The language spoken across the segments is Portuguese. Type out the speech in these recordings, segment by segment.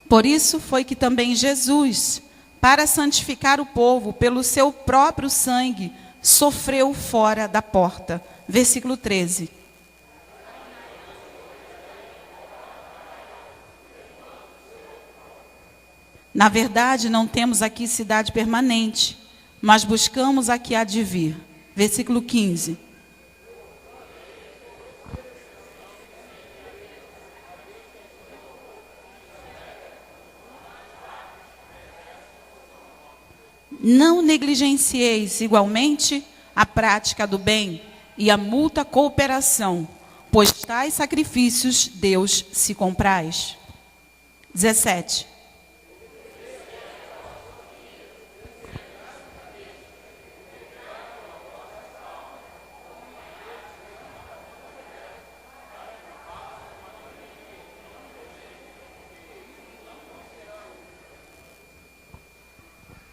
Por isso foi que também Jesus, para santificar o povo, pelo seu próprio sangue, sofreu fora da porta. Versículo 13. Na verdade, não temos aqui cidade permanente, mas buscamos a que há de vir. Versículo 15. Não negligencieis igualmente a prática do bem e a mútua cooperação, pois tais sacrifícios Deus se compraz. 17.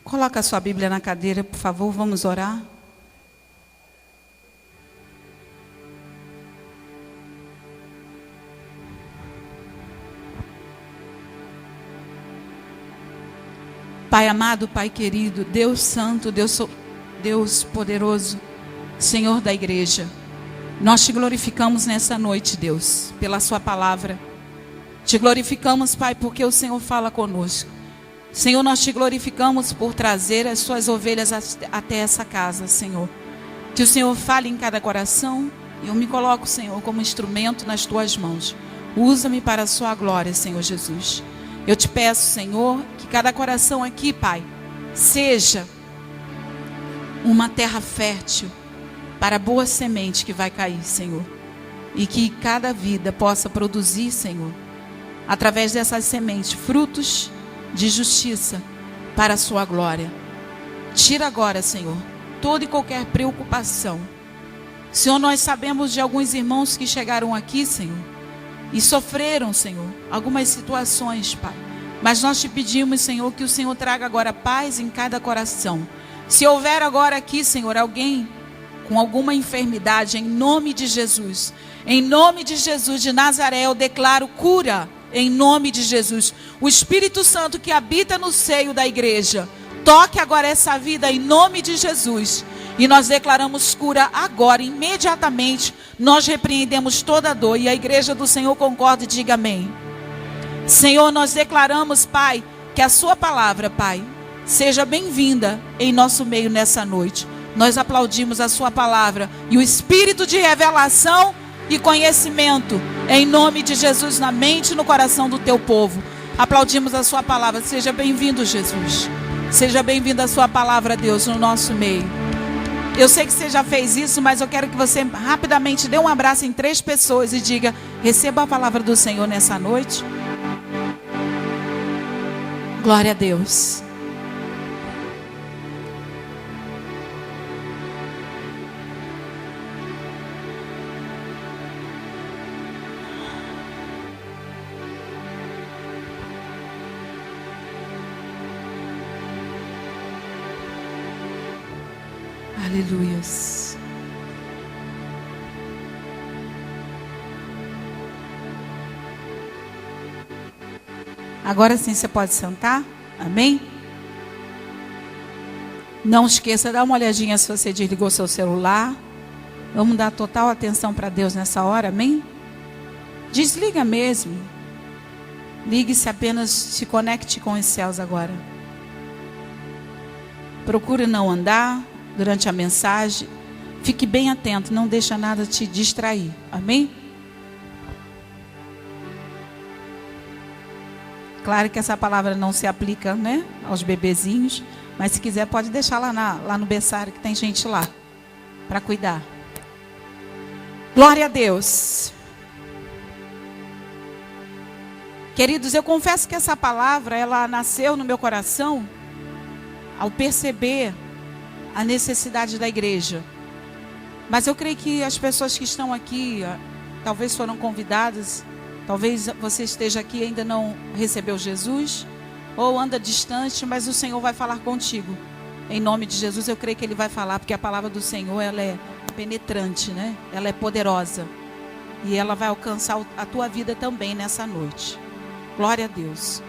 Coloca a sua Bíblia na cadeira, por favor, vamos orar. Pai amado, Pai querido, Deus santo, Deus poderoso, Senhor da igreja, nós te glorificamos nessa noite, Deus, pela sua palavra. Te glorificamos, Pai, porque o Senhor fala conosco. Senhor, nós te glorificamos por trazer as suas ovelhas até essa casa, Senhor. Que o Senhor fale em cada coração. Eu me coloco, Senhor, como instrumento nas tuas mãos. Usa-me para a sua glória, Senhor Jesus. Eu te peço, Senhor, que cada coração aqui, Pai, seja uma terra fértil para a boa semente que vai cair, Senhor. E que cada vida possa produzir, Senhor, através dessas sementes, frutos de justiça para a sua glória. Tira agora, Senhor, toda e qualquer preocupação. Senhor, nós sabemos de alguns irmãos que chegaram aqui, Senhor, e sofreram, Senhor, algumas situações, Pai. Mas nós te pedimos, Senhor, que o Senhor traga agora paz em cada coração. Se houver agora aqui, Senhor, alguém com alguma enfermidade, em nome de Jesus de Nazaré, eu declaro cura. Em nome de Jesus, o Espírito Santo que habita no seio da igreja, toque agora essa vida em nome de Jesus. E nós declaramos cura agora, imediatamente. Nós repreendemos toda dor. E a igreja do Senhor concorda e diga amém. Senhor, nós declaramos, Pai, que a sua palavra, Pai, seja bem-vinda em nosso meio nessa noite. Nós aplaudimos a sua palavra e o espírito de revelação e conhecimento, em nome de Jesus, na mente e no coração do teu povo. Aplaudimos a sua palavra. Seja bem-vindo, Jesus. Seja bem-vinda a sua palavra, Deus, no nosso meio. Eu sei que você já fez isso, mas eu quero que você rapidamente dê um abraço em 3 pessoas e diga: receba a palavra do Senhor nessa noite. Glória a Deus. Aleluias. Agora sim você pode sentar. Amém? Não esqueça, dá uma olhadinha se você desligou seu celular. Vamos dar total atenção para Deus nessa hora, amém? Desliga mesmo. Ligue-se apenas, se conecte com os céus agora. Procure não andar durante a mensagem. Fique bem atento, não deixa nada te distrair, amém? Claro que essa palavra não se aplica, né, aos bebezinhos, mas se quiser pode deixar lá no berçário, que tem gente lá para cuidar. Glória a Deus. Queridos, eu confesso que essa palavra, ela nasceu no meu coração ao perceber a necessidade da igreja. Mas eu creio que as pessoas que estão aqui, talvez foram convidadas, talvez você esteja aqui e ainda não recebeu Jesus, ou anda distante, mas o Senhor vai falar contigo. Em nome de Jesus, eu creio que Ele vai falar, porque a palavra do Senhor, ela é penetrante, né? Ela é poderosa. E ela vai alcançar a tua vida também nessa noite. Glória a Deus.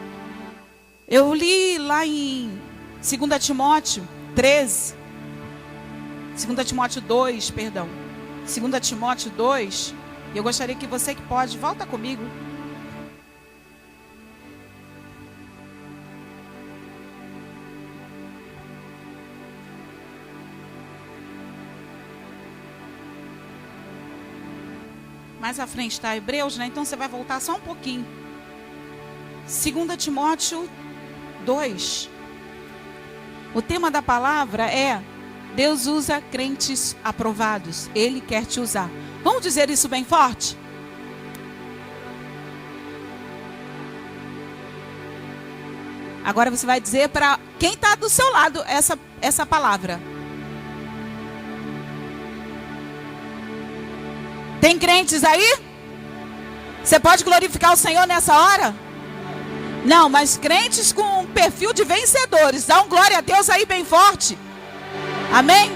Eu li lá em 2 Timóteo 13, 2 Timóteo 2, perdão, 2 Timóteo 2, e eu gostaria que você que pode, volta comigo. Mais à frente está Hebreus, né? Então você vai voltar só um pouquinho. 2 Timóteo 2. O tema da palavra é: Deus usa crentes aprovados. Ele quer te usar. Vamos dizer isso bem forte? Agora você vai dizer para quem está do seu lado essa palavra. Tem crentes aí? Você pode glorificar o Senhor nessa hora? Não, mas crentes com um perfil de vencedores. Dá um glória a Deus aí bem forte. Amém?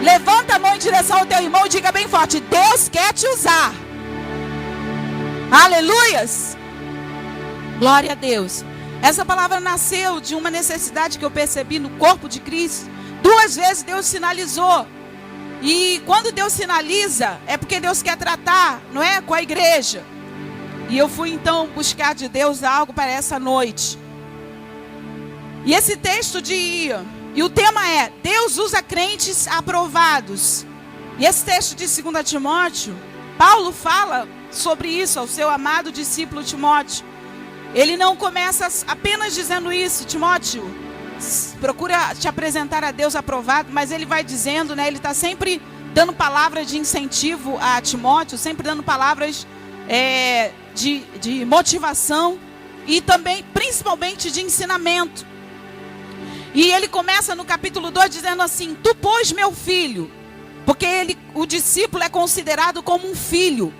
Levanta a mão em direção ao teu irmão e diga bem forte: Deus quer te usar. Aleluias. Glória a Deus. Essa palavra nasceu de uma necessidade que eu percebi no corpo de Cristo. 2 vezes Deus sinalizou. E quando Deus sinaliza, é porque Deus quer tratar, não é? Com a igreja. E eu fui então buscar de Deus algo para essa noite. E esse texto e o tema é: Deus usa crentes aprovados. E esse texto de 2 Timóteo, Paulo fala sobre isso ao seu amado discípulo Timóteo. Ele não começa apenas dizendo isso: Timóteo, procura te apresentar a Deus aprovado, mas ele vai dizendo, né? Ele está sempre dando palavras de incentivo a Timóteo, sempre dando palavras de motivação e também, principalmente, de ensinamento. E ele começa no capítulo 2 dizendo assim: Tu, pois, meu filho, porque o discípulo é considerado como um filho.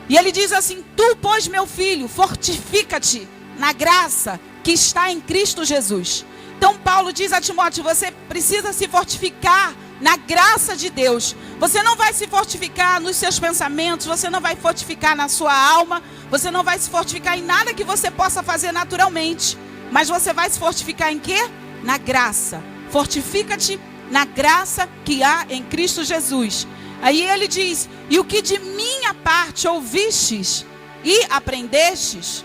E ele diz assim: Tu, pois, meu filho, fortifica-te na graça que está em Cristo Jesus. Então Paulo diz a Timóteo: você precisa se fortificar na graça de Deus. Você não vai se fortificar nos seus pensamentos, você não vai fortificar na sua alma, você não vai se fortificar em nada que você possa fazer naturalmente. Mas você vai se fortificar em quê? Na graça. Fortifica-te na graça que há em Cristo Jesus. Aí ele diz: e o que de minha parte ouvistes e aprendestes,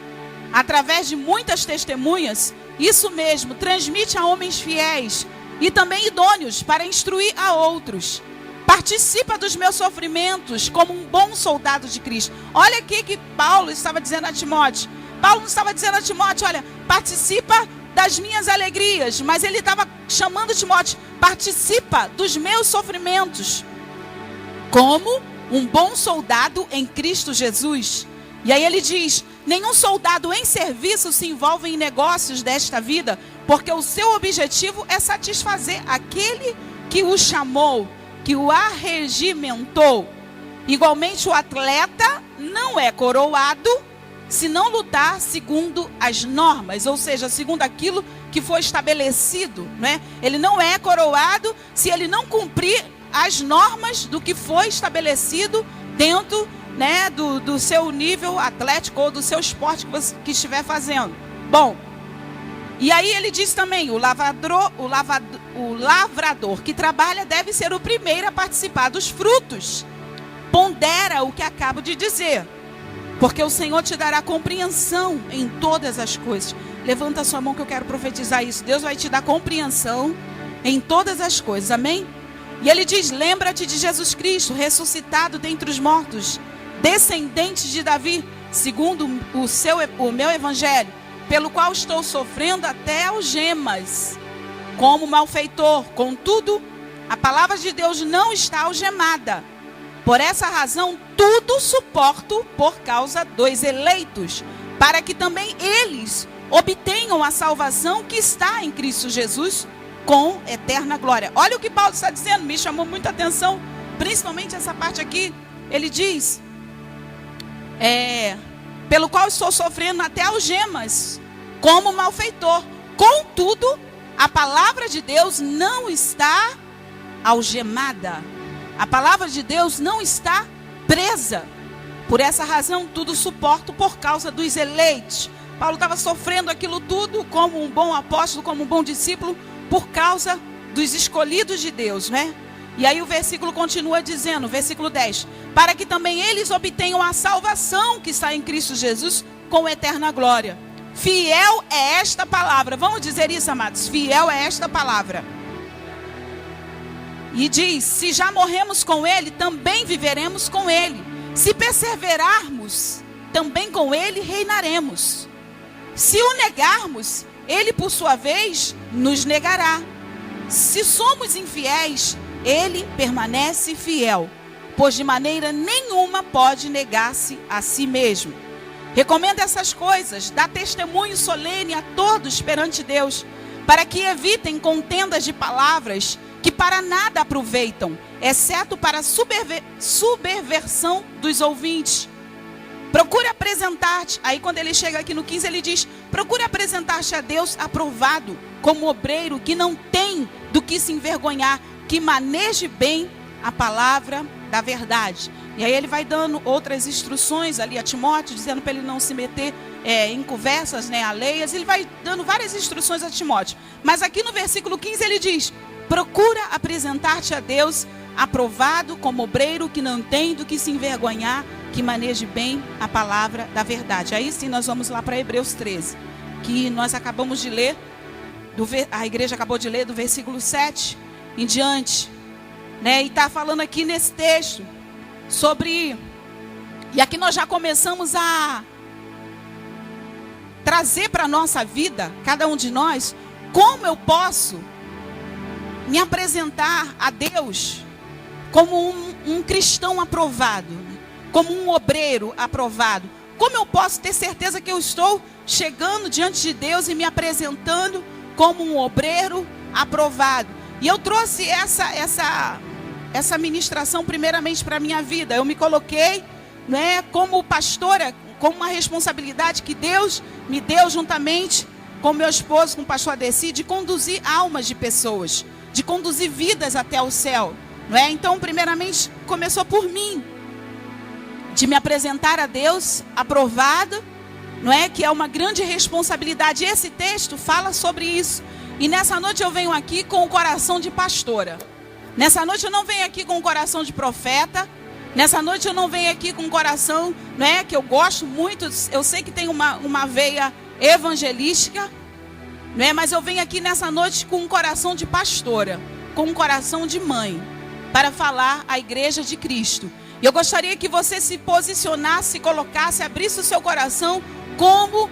através de muitas testemunhas, isso mesmo, transmite a homens fiéis e também idôneos para instruir a outros. Participa dos meus sofrimentos como um bom soldado de Cristo. Olha aqui que Paulo estava dizendo a Timóteo. Paulo não estava dizendo a Timóteo: olha, participa das minhas alegrias. Mas ele estava chamando Timóteo: participa dos meus sofrimentos como um bom soldado em Cristo Jesus. E aí ele diz: nenhum soldado em serviço se envolve em negócios desta vida, porque o seu objetivo é satisfazer aquele que o chamou, que o arregimentou. Igualmente, o atleta não é coroado se não lutar segundo as normas, ou seja, segundo aquilo que foi estabelecido, né? Ele não é coroado se ele não cumprir as normas do que foi estabelecido dentro, né, do seu nível atlético ou do seu esporte que estiver fazendo. Bom, e aí ele diz também: o lavrador que trabalha deve ser o primeiro a participar dos frutos. Pondera o que acabo de dizer, porque o Senhor te dará compreensão em todas as coisas. Levanta a sua mão que eu quero profetizar isso. Deus vai te dar compreensão em todas as coisas, amém? E ele diz: lembra-te de Jesus Cristo, ressuscitado dentre os mortos, descendente de Davi, segundo o meu evangelho, pelo qual estou sofrendo até algemas, como malfeitor. Contudo, a palavra de Deus não está algemada. Por essa razão, tudo suporto por causa dos eleitos, para que também eles obtenham a salvação que está em Cristo Jesus com eterna glória. Olha o que Paulo está dizendo, me chamou muita atenção, principalmente essa parte aqui. Ele diz: pelo qual estou sofrendo até algemas, como malfeitor. Contudo, a palavra de Deus não está algemada. A palavra de Deus não está presa. Por essa razão, tudo suporto por causa dos eleitos, Paulo estava sofrendo aquilo tudo como um bom apóstolo, como um bom discípulo, por causa dos escolhidos de Deus, né? E aí o versículo continua dizendo, versículo 10, para que também eles obtenham a salvação que está em Cristo Jesus com eterna glória. Fiel é esta palavra. Vamos dizer isso, amados? Fiel é esta palavra. E diz, se já morremos com ele, também viveremos com ele. Se perseverarmos, também com ele reinaremos. Se o negarmos, ele por sua vez nos negará. Se somos infiéis, ele permanece fiel, pois de maneira nenhuma pode negar-se a si mesmo. Recomenda essas coisas, dá testemunho solene a todos perante Deus, para que evitem contendas de palavras que para nada aproveitam, exceto para a subversão dos ouvintes. Procure apresentar-te, aí quando ele chega aqui no 15, ele diz, procure apresentar-te a Deus aprovado, como obreiro que não tem do que se envergonhar, que maneje bem a palavra da verdade. E aí ele vai dando outras instruções ali a Timóteo, dizendo para ele não se meter em conversas, né, alheias. Ele vai dando várias instruções a Timóteo. Mas aqui no versículo 15 ele diz, procura apresentar-te a Deus aprovado como obreiro que não tem do que se envergonhar, que maneje bem a palavra da verdade. Aí sim nós vamos lá para Hebreus 13, que nós acabamos de ler, a igreja acabou de ler do versículo 7 em diante, né? E está falando aqui nesse texto sobre, e aqui nós já começamos a trazer para a nossa vida, cada um de nós, como eu posso me apresentar a Deus como um cristão aprovado, como um obreiro aprovado. Como eu posso ter certeza que eu estou chegando diante de Deus e me apresentando como um obreiro aprovado? E eu trouxe essa ministração primeiramente para a minha vida. Eu me coloquei, né, como pastora, como uma responsabilidade que Deus me deu juntamente com meu esposo, com o pastor Adeci, de conduzir almas de pessoas, de conduzir vidas até o céu, não é? Então, primeiramente, começou por mim, de me apresentar a Deus aprovado, não é? Que é uma grande responsabilidade. Esse texto fala sobre isso. E nessa noite eu venho aqui com o coração de pastora. Nessa noite eu não venho aqui com o coração de profeta. Nessa noite eu não venho aqui com o coração, não é? Que eu gosto muito. Eu sei que tem uma veia evangelística, não é? Mas eu venho aqui nessa noite com um coração de pastora, com um coração de mãe, para falar à igreja de Cristo. E eu gostaria que você se posicionasse, colocasse, abrisse o seu coração com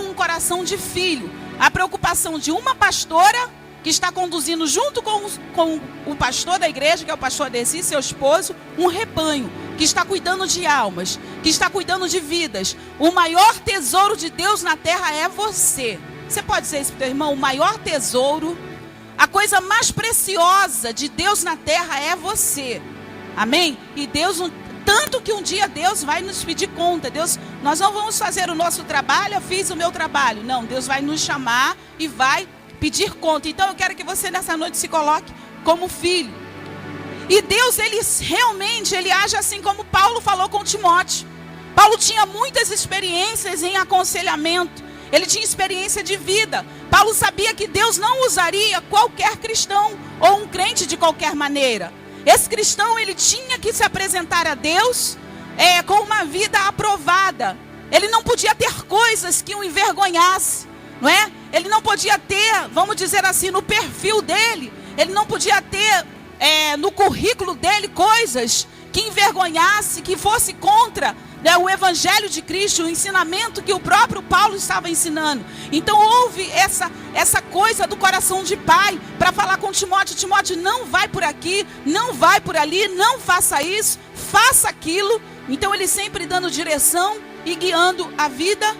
um coração de filho. A preocupação de uma pastora que está conduzindo junto com o pastor da igreja, que é o pastor Adeci, seu esposo, um rebanho, que está cuidando de almas, que está cuidando de vidas. O maior tesouro de Deus na terra é você. Você pode dizer isso para o teu irmão? O maior tesouro, a coisa mais preciosa de Deus na terra é você. Amém? E Deus, tanto que um dia Deus vai nos pedir conta. Deus, nós não vamos fazer o nosso trabalho, eu fiz o meu trabalho. Não, Deus vai nos chamar e vai pedir conta. Então eu quero que você nessa noite se coloque como filho. E Deus, ele realmente, ele age assim como Paulo falou com Timóteo. Paulo tinha muitas experiências em aconselhamento. Ele tinha experiência de vida. Paulo sabia que Deus não usaria qualquer cristão ou um crente de qualquer maneira. Esse cristão, ele tinha que se apresentar a Deus com uma vida aprovada. Ele não podia ter coisas que o envergonhasse, não é? Ele não podia ter, vamos dizer assim, no perfil dele, ele não podia ter no currículo dele coisas que envergonhasse, que fosse contra, né, o evangelho de Cristo, o ensinamento que o próprio Paulo estava ensinando. Então houve essa coisa do coração de pai para falar com Timóteo. Timóteo, não vai por aqui, não vai por ali, não faça isso, faça aquilo. Então ele sempre dando direção e guiando a vida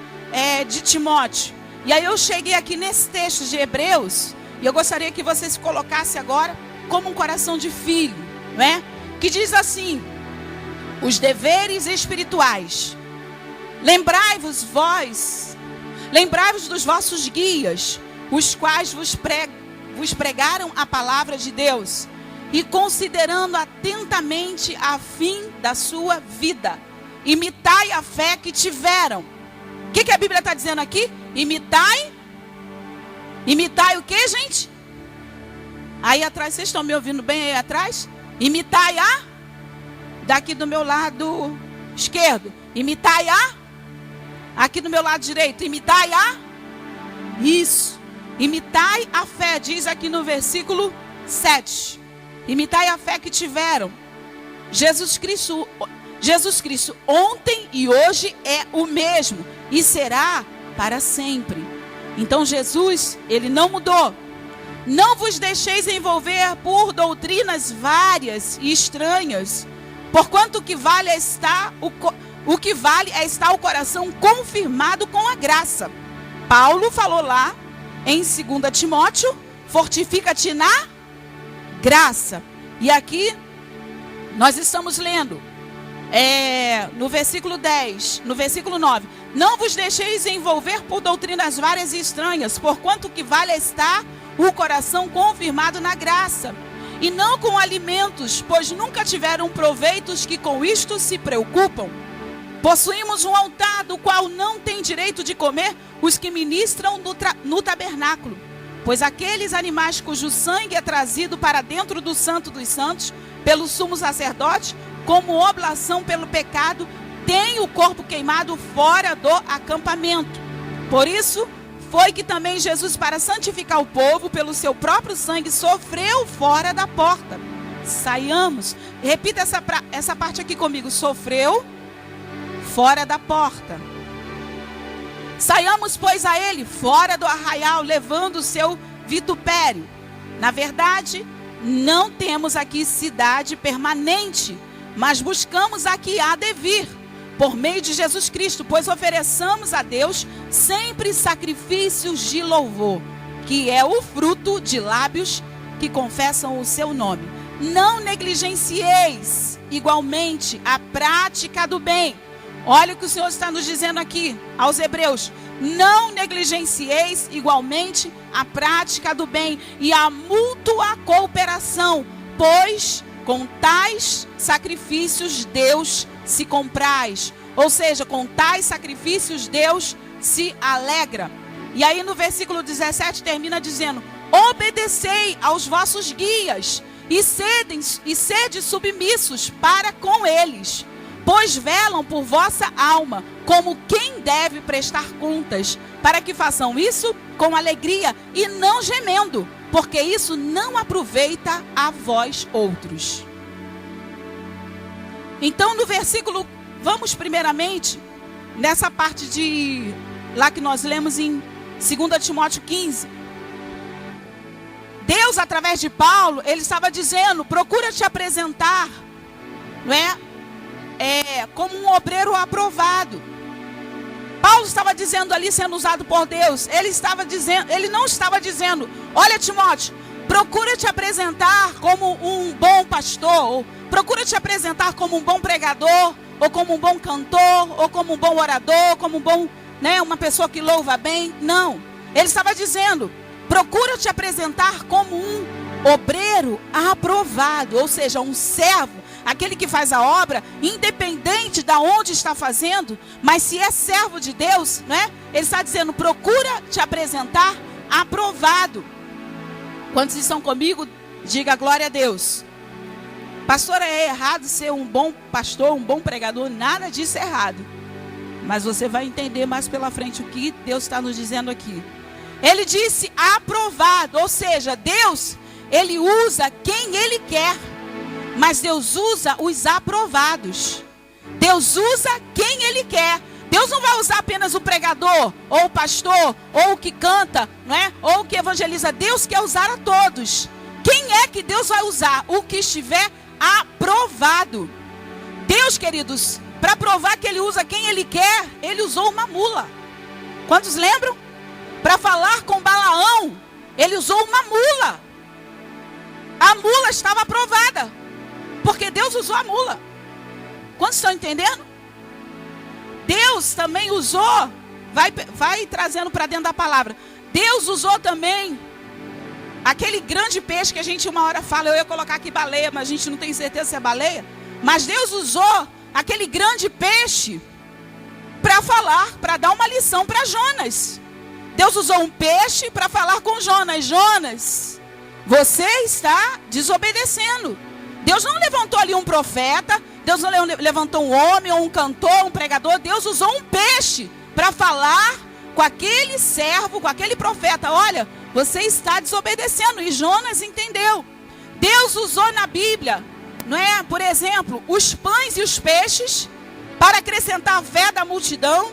de Timóteo. E aí eu cheguei aqui nesse texto de Hebreus, e eu gostaria que você se colocasse agora como um coração de filho, não é? Que diz assim: os deveres espirituais. Lembrai-vos dos vossos guias, os quais vos pregaram a palavra de Deus, e considerando atentamente a fim da sua vida, imitai a fé que tiveram. O que a Bíblia está dizendo aqui? Imitai. Imitai o que, gente? Aí atrás, vocês estão me ouvindo bem aí atrás? Imitai a. Daqui do meu lado esquerdo. Imitai a. Aqui do meu lado direito. Imitai a. Isso. Imitai a fé. Diz aqui no versículo 7. Imitai a fé que tiveram. Jesus Cristo ontem e hoje é o mesmo. E será para sempre. Então Jesus, ele não mudou. Não vos deixeis envolver por doutrinas várias e estranhas, porquanto o que vale é estar o coração confirmado com a graça. Paulo falou lá em 2 Timóteo, fortifica-te na graça. E aqui nós estamos lendo no versículo 10, no versículo 9. Não vos deixeis envolver por doutrinas várias e estranhas, porquanto o que vale é estar o coração confirmado na graça, e não com alimentos, pois nunca tiveram proveitos que com isto se preocupam. Possuímos um altar do qual não tem direito de comer os que ministram no tabernáculo, pois aqueles animais cujo sangue é trazido para dentro do Santo dos Santos pelo sumo sacerdote, como oblação pelo pecado, tem o corpo queimado fora do acampamento. Por isso foi que também Jesus, para santificar o povo pelo seu próprio sangue, sofreu fora da porta. Saiamos. Repita essa parte aqui comigo. Sofreu fora da porta. Saiamos, pois, a ele fora do arraial, levando o seu vitupério. Na verdade, não temos aqui cidade permanente, mas buscamos a que há de vir, por meio de Jesus Cristo, pois ofereçamos a Deus sempre sacrifícios de louvor, que é o fruto de lábios que confessam o seu nome. Não negligencieis igualmente a prática do bem. Olha o que o Senhor está nos dizendo aqui aos Hebreus. Não negligencieis igualmente a prática do bem e a mútua cooperação, pois com tais sacrifícios Deus se compraz. Ou seja, com tais sacrifícios Deus se alegra. E aí no versículo 17 termina dizendo: obedecei aos vossos guias e sede submissos para com eles, pois velam por vossa alma, como quem deve prestar contas, para que façam isso com alegria e não gemendo, porque isso não aproveita a vós outros. Então no versículo, vamos primeiramente nessa parte de lá que nós lemos em 2 Timóteo 15. Deus, através de Paulo, ele estava dizendo: procura te apresentar, não é? Como um obreiro aprovado. Paulo estava dizendo ali, sendo usado por Deus, ele não estava dizendo: olha, Timóteo, procura te apresentar como um bom pastor, ou procura te apresentar como um bom pregador, ou como um bom cantor, ou como um bom orador, como um bom, uma pessoa que louva bem. Não, ele estava dizendo: procura te apresentar como um obreiro aprovado, ou seja, um servo, aquele que faz a obra, independente de onde está fazendo, mas se é servo de Deus, ele está dizendo: procura te apresentar aprovado. Quantos estão comigo? Diga glória a Deus. Pastor, é errado ser um bom pastor, um bom pregador? Nada disso é errado. Mas você vai entender mais pela frente o que Deus está nos dizendo aqui. Ele disse aprovado, ou seja, Deus, ele usa quem ele quer, mas Deus usa os aprovados. Deus usa quem ele quer. Deus não vai usar apenas o pregador, ou o pastor, ou o que canta, ou o que evangeliza. Deus quer usar a todos. Quem é que Deus vai usar? O que estiver aprovado. Deus, queridos, para provar que ele usa quem ele quer, ele usou uma mula. Quantos lembram? Para falar com Balaão, ele usou uma mula. A mula estava aprovada, porque Deus usou a mula. Quantos estão entendendo? Deus também usou, vai trazendo para dentro da palavra. Deus usou também aquele grande peixe que a gente uma hora fala, eu ia colocar aqui baleia, mas a gente não tem certeza se é baleia. Mas Deus usou aquele grande peixe para falar, para dar uma lição para Jonas. Deus usou um peixe para falar com Jonas. Jonas, você está desobedecendo. Deus não levantou ali um profeta, Deus não levantou um homem, ou um cantor, um pregador. Deus usou um peixe para falar com aquele servo, com aquele profeta. Olha, você está desobedecendo. E Jonas entendeu. Deus usou na Bíblia, não é? Por exemplo, os pães e os peixes para acrescentar a fé da multidão.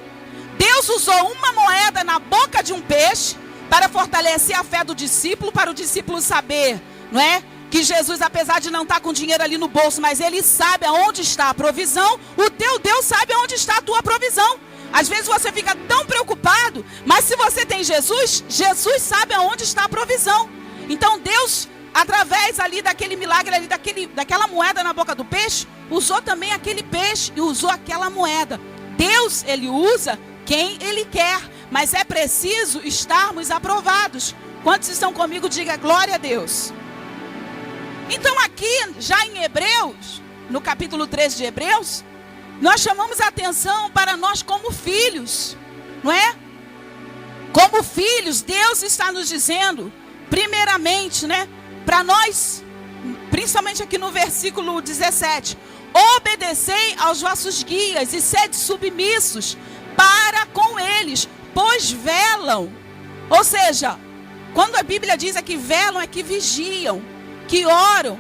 Deus usou uma moeda na boca de um peixe para fortalecer a fé do discípulo, para o discípulo saber, não é? Que Jesus, apesar de não estar com dinheiro ali no bolso, mas ele sabe aonde está a provisão. O teu Deus sabe aonde está a tua provisão. Às vezes você fica tão preocupado, mas se você tem Jesus, Jesus sabe aonde está a provisão. Então Deus, através ali daquele milagre, ali daquela moeda na boca do peixe, usou também aquele peixe e usou aquela moeda. Deus, ele usa quem ele quer, mas é preciso estarmos aprovados. Quantos estão comigo? Diga glória a Deus. Então aqui, já em Hebreus, no capítulo 13 de Hebreus, nós chamamos a atenção para nós como filhos, não é? Como filhos, Deus está nos dizendo, primeiramente, né? Para nós, principalmente aqui no versículo 17, obedecei aos vossos guias e sede submissos para com eles, pois velam. Ou seja, quando a Bíblia diz que velam, é que vigiam, que oram,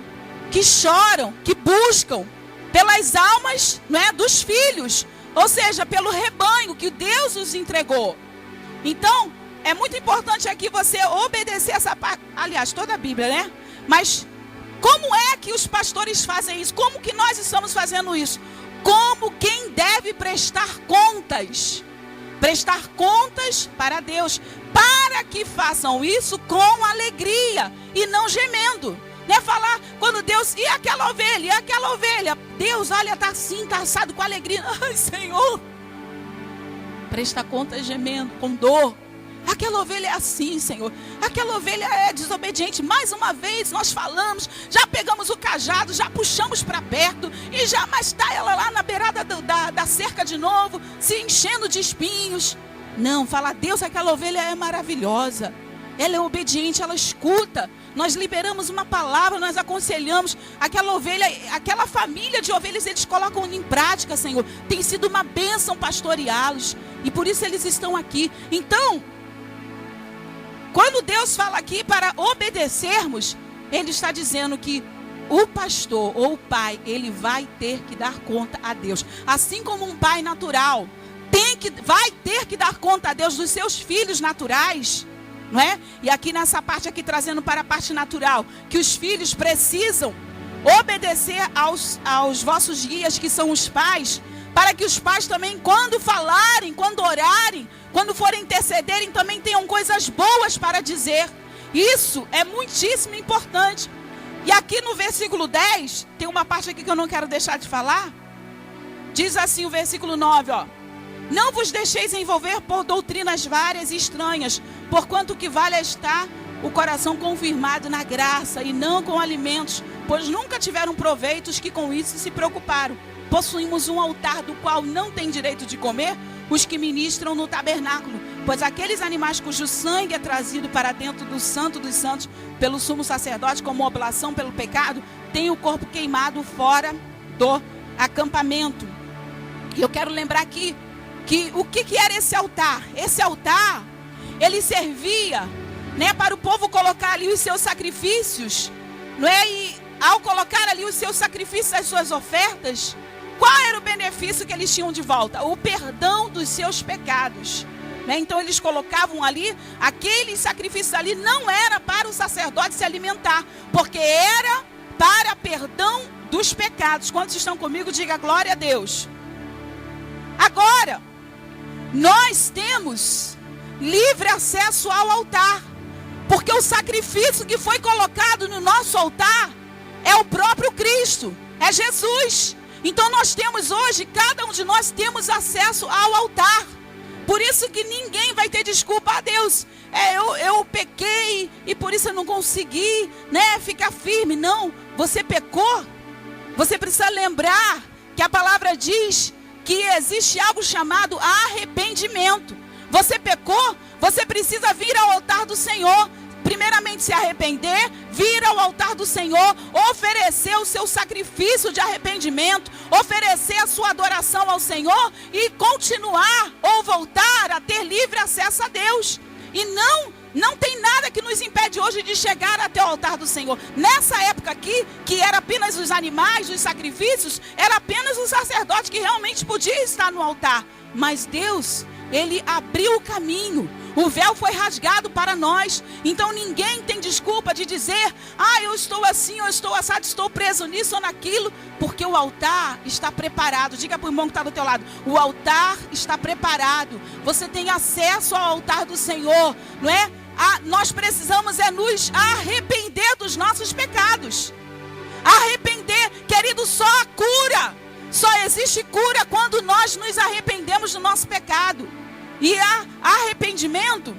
que choram, que buscam pelas almas, não é, dos filhos, ou seja, pelo rebanho que Deus os entregou. Então, é muito importante aqui você obedecer essa parte, aliás, toda a Bíblia, né? Mas como é que os pastores fazem isso? Como que nós estamos fazendo isso? Como quem deve prestar contas para Deus, para que façam isso com alegria e não gemendo. Né, falar, quando Deus, e aquela ovelha, Deus, olha, está assim, está assado com alegria. Ai, Senhor, presta conta gemendo, com dor. Aquela ovelha é assim, Senhor, aquela ovelha é desobediente. Mais uma vez nós falamos, já pegamos o cajado, já puxamos para perto, e já, mas está ela lá na beirada da cerca de novo, se enchendo de espinhos. Não, fala, Deus, aquela ovelha é maravilhosa, ela é obediente, ela escuta. Nós liberamos uma palavra, nós aconselhamos aquela ovelha, aquela família de ovelhas, eles colocam em prática, Senhor. Tem sido uma bênção pastoreá-los, e por isso eles estão aqui. Então, quando Deus fala aqui para obedecermos, Ele está dizendo que o pastor ou o pai, ele vai ter que dar conta a Deus. Assim como um pai natural vai ter que dar conta a Deus dos seus filhos naturais, não é? E aqui nessa parte aqui, trazendo para a parte natural, que os filhos precisam obedecer aos vossos guias, que são os pais, para que os pais também, quando falarem, quando orarem, quando forem intercederem, também tenham coisas boas para dizer. Isso é muitíssimo importante. E aqui no versículo 10, tem uma parte aqui que eu não quero deixar de falar. Diz assim o versículo 9, ó: não vos deixeis envolver por doutrinas várias e estranhas, porquanto o que vale é estar o coração confirmado na graça, e não com alimentos, pois nunca tiveram proveito os que com isso se preocuparam. Possuímos um altar do qual não tem direito de comer os que ministram no tabernáculo, pois aqueles animais cujo sangue é trazido para dentro do santo dos santos pelo sumo sacerdote como oblação pelo pecado, têm o corpo queimado fora do acampamento. E eu quero lembrar aqui que o que era esse altar? Esse altar, ele servia, né, para o povo colocar ali os seus sacrifícios, não é? E ao colocar ali os seus sacrifícios, as suas ofertas, qual era o benefício que eles tinham de volta? O perdão dos seus pecados, né? Então eles colocavam ali, aqueles sacrifícios ali não era para o sacerdote se alimentar, porque era para perdão dos pecados. Quantos estão comigo? Diga glória a Deus. Agora, nós temos livre acesso ao altar, porque o sacrifício que foi colocado no nosso altar é o próprio Cristo, é Jesus. Então nós temos hoje, cada um de nós temos acesso ao altar. Por isso que ninguém vai ter desculpa a Deus. Eu pequei e por isso eu não consegui, né, ficar firme. Não, você pecou. Você precisa lembrar que a palavra diz que existe algo chamado arrependimento. Você pecou, você precisa vir ao altar do Senhor. Primeiramente se arrepender, vir ao altar do Senhor, oferecer o seu sacrifício de arrependimento, oferecer a sua adoração ao Senhor e continuar ou voltar a ter livre acesso a Deus. E não tem nada que nos impede hoje de chegar até o altar do Senhor. Nessa época aqui, que era apenas os animais, os sacrifícios, era apenas o sacerdote que realmente podia estar no altar. Mas Deus, Ele abriu o caminho. O véu foi rasgado para nós. Então ninguém tem desculpa de dizer: eu estou assim, eu estou assado, estou preso nisso ou naquilo. Porque o altar está preparado. Diga para o irmão que está do teu lado: o altar está preparado. Você tem acesso ao altar do Senhor, não é? Nós precisamos nos arrepender dos nossos pecados. Arrepender, querido, só a cura. Só existe cura quando nós nos arrependemos do nosso pecado. E arrependimento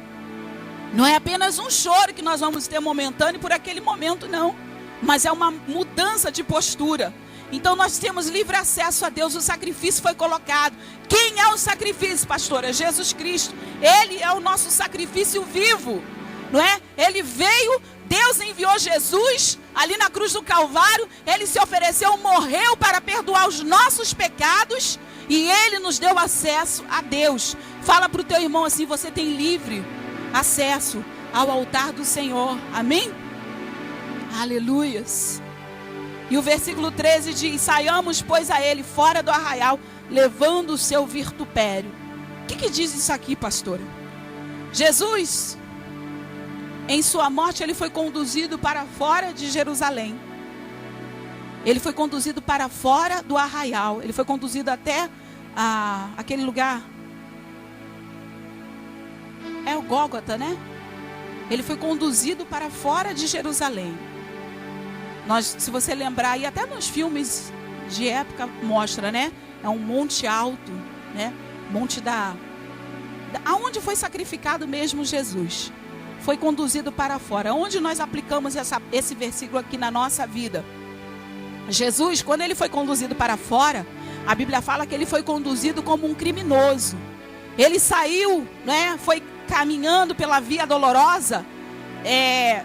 não é apenas um choro que nós vamos ter momentâneo por aquele momento, não. Mas é uma mudança de postura. Então nós temos livre acesso a Deus. O sacrifício foi colocado. Quem é o sacrifício, pastora? Jesus Cristo. Ele é o nosso sacrifício vivo, não é? Ele veio, Deus enviou Jesus ali na cruz do Calvário. Ele se ofereceu, morreu para perdoar os nossos pecados. E Ele nos deu acesso a Deus. Fala para o teu irmão assim: você tem livre acesso ao altar do Senhor. Amém? Aleluias. E o versículo 13 diz: saiamos, pois, a Ele fora do arraial, levando o seu vitupério. O que diz isso aqui, pastora? Jesus, em sua morte, Ele foi conduzido para fora de Jerusalém. Ele foi conduzido para fora do arraial. Ele foi conduzido até aquele lugar. É o Gólgota, né? Ele foi conduzido para fora de Jerusalém. Se você lembrar aí, até nos filmes de época mostra, né? É um monte alto, né? Monte aonde foi sacrificado mesmo Jesus. Foi conduzido para fora. Onde nós aplicamos esse versículo aqui na nossa vida? Jesus, quando Ele foi conduzido para fora, a Bíblia fala que Ele foi conduzido como um criminoso. Ele saiu, né? Foi caminhando pela via dolorosa,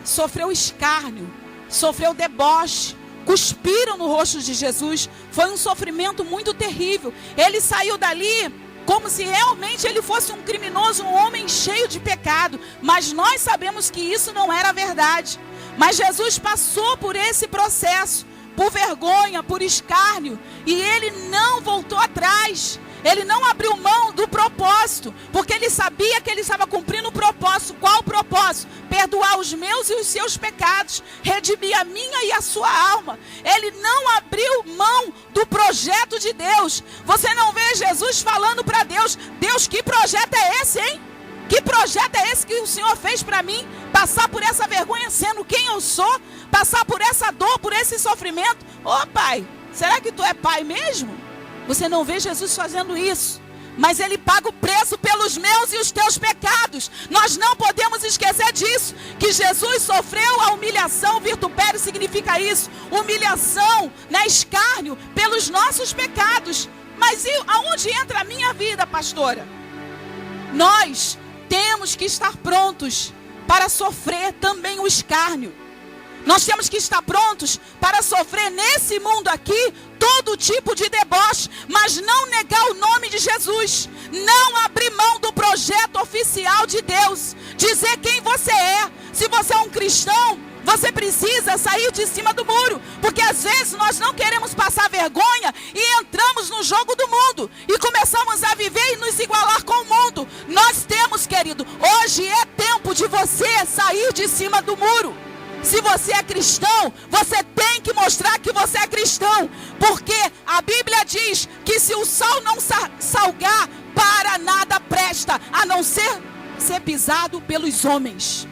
sofreu escárnio, sofreu deboche, cuspiram no rosto de Jesus. Foi um sofrimento muito terrível. Ele saiu dali como se realmente ele fosse um criminoso, um homem cheio de pecado. Mas nós sabemos que isso não era verdade. Mas Jesus passou por esse processo, por vergonha, por escárnio, e Ele não voltou atrás. Ele não abriu mão do propósito, porque Ele sabia que Ele estava cumprindo o propósito. Qual o propósito? Perdoar os meus e os seus pecados, redimir a minha e a sua alma. Ele não abriu mão do projeto de Deus. Você não vê Jesus falando para Deus: Deus, que projeto é esse, hein? Que projeto é esse que o Senhor fez para mim? Passar por essa vergonha sendo quem eu sou? Passar por essa dor, por esse sofrimento? Ô Pai, será que Tu é Pai mesmo? Você não vê Jesus fazendo isso. Mas Ele paga o preço pelos meus e os teus pecados. Nós não podemos esquecer disso. Que Jesus sofreu a humilhação. Vitupério significa isso. Humilhação, né, escárnio pelos nossos pecados. Mas aonde entra a minha vida, pastora? Nós temos que estar prontos para sofrer também o escárnio. Nós temos que estar prontos para sofrer nesse mundo aqui todo tipo de deboche, mas não negar o nome de Jesus, não abrir mão do projeto oficial de Deus, dizer quem você é. Se você é um cristão, você precisa sair de cima do muro, porque às vezes nós não queremos passar vergonha e entramos no jogo do mundo e começamos a viver e nos igualar com o mundo. Nós temos, querido, hoje é tempo de você sair de cima do muro. Se você é cristão, você tem que mostrar que você é cristão, porque a Bíblia diz que se o sal não salgar, para nada presta, a não ser pisado pelos homens.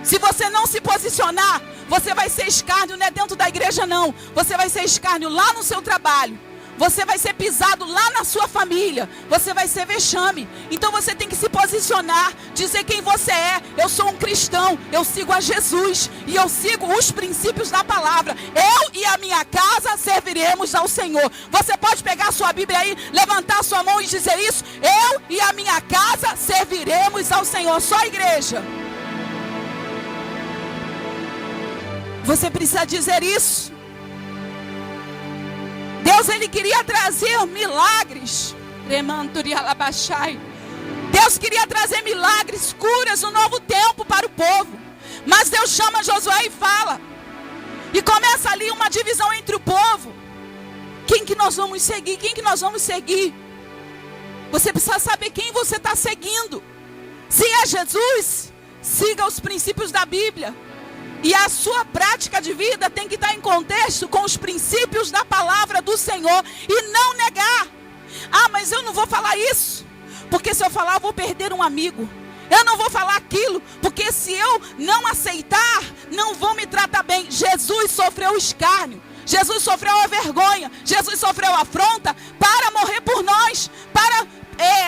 Se você não se posicionar, você vai ser escárnio, não é dentro da igreja não, você vai ser escárnio lá no seu trabalho, Você vai ser pisado lá na sua família. Você vai ser vexame. Então você tem que se posicionar, dizer quem você é. Eu sou um cristão, eu sigo a Jesus e eu sigo os princípios da palavra. Eu e a minha casa serviremos ao Senhor. Você pode pegar a sua Bíblia aí, levantar a sua mão e dizer isso. Eu e a minha casa serviremos ao Senhor. Só a igreja. Você precisa dizer isso. Deus, Ele queria trazer milagres. Deus queria trazer milagres, curas, um novo tempo para o povo. Mas Deus chama Josué e fala. E começa ali uma divisão entre o povo. Quem que nós vamos seguir? Quem que nós vamos seguir? Você precisa saber quem você está seguindo. Se é Jesus, siga os princípios da Bíblia. E a sua prática de vida tem que estar em contexto com os princípios da palavra do Senhor. E não negar. Ah, mas eu não vou falar isso, porque se eu falar eu vou perder um amigo. Eu não vou falar aquilo, porque se eu não aceitar, não vão me tratar bem. Jesus sofreu o escárnio. Jesus sofreu a vergonha. Jesus sofreu a afronta para morrer por nós, para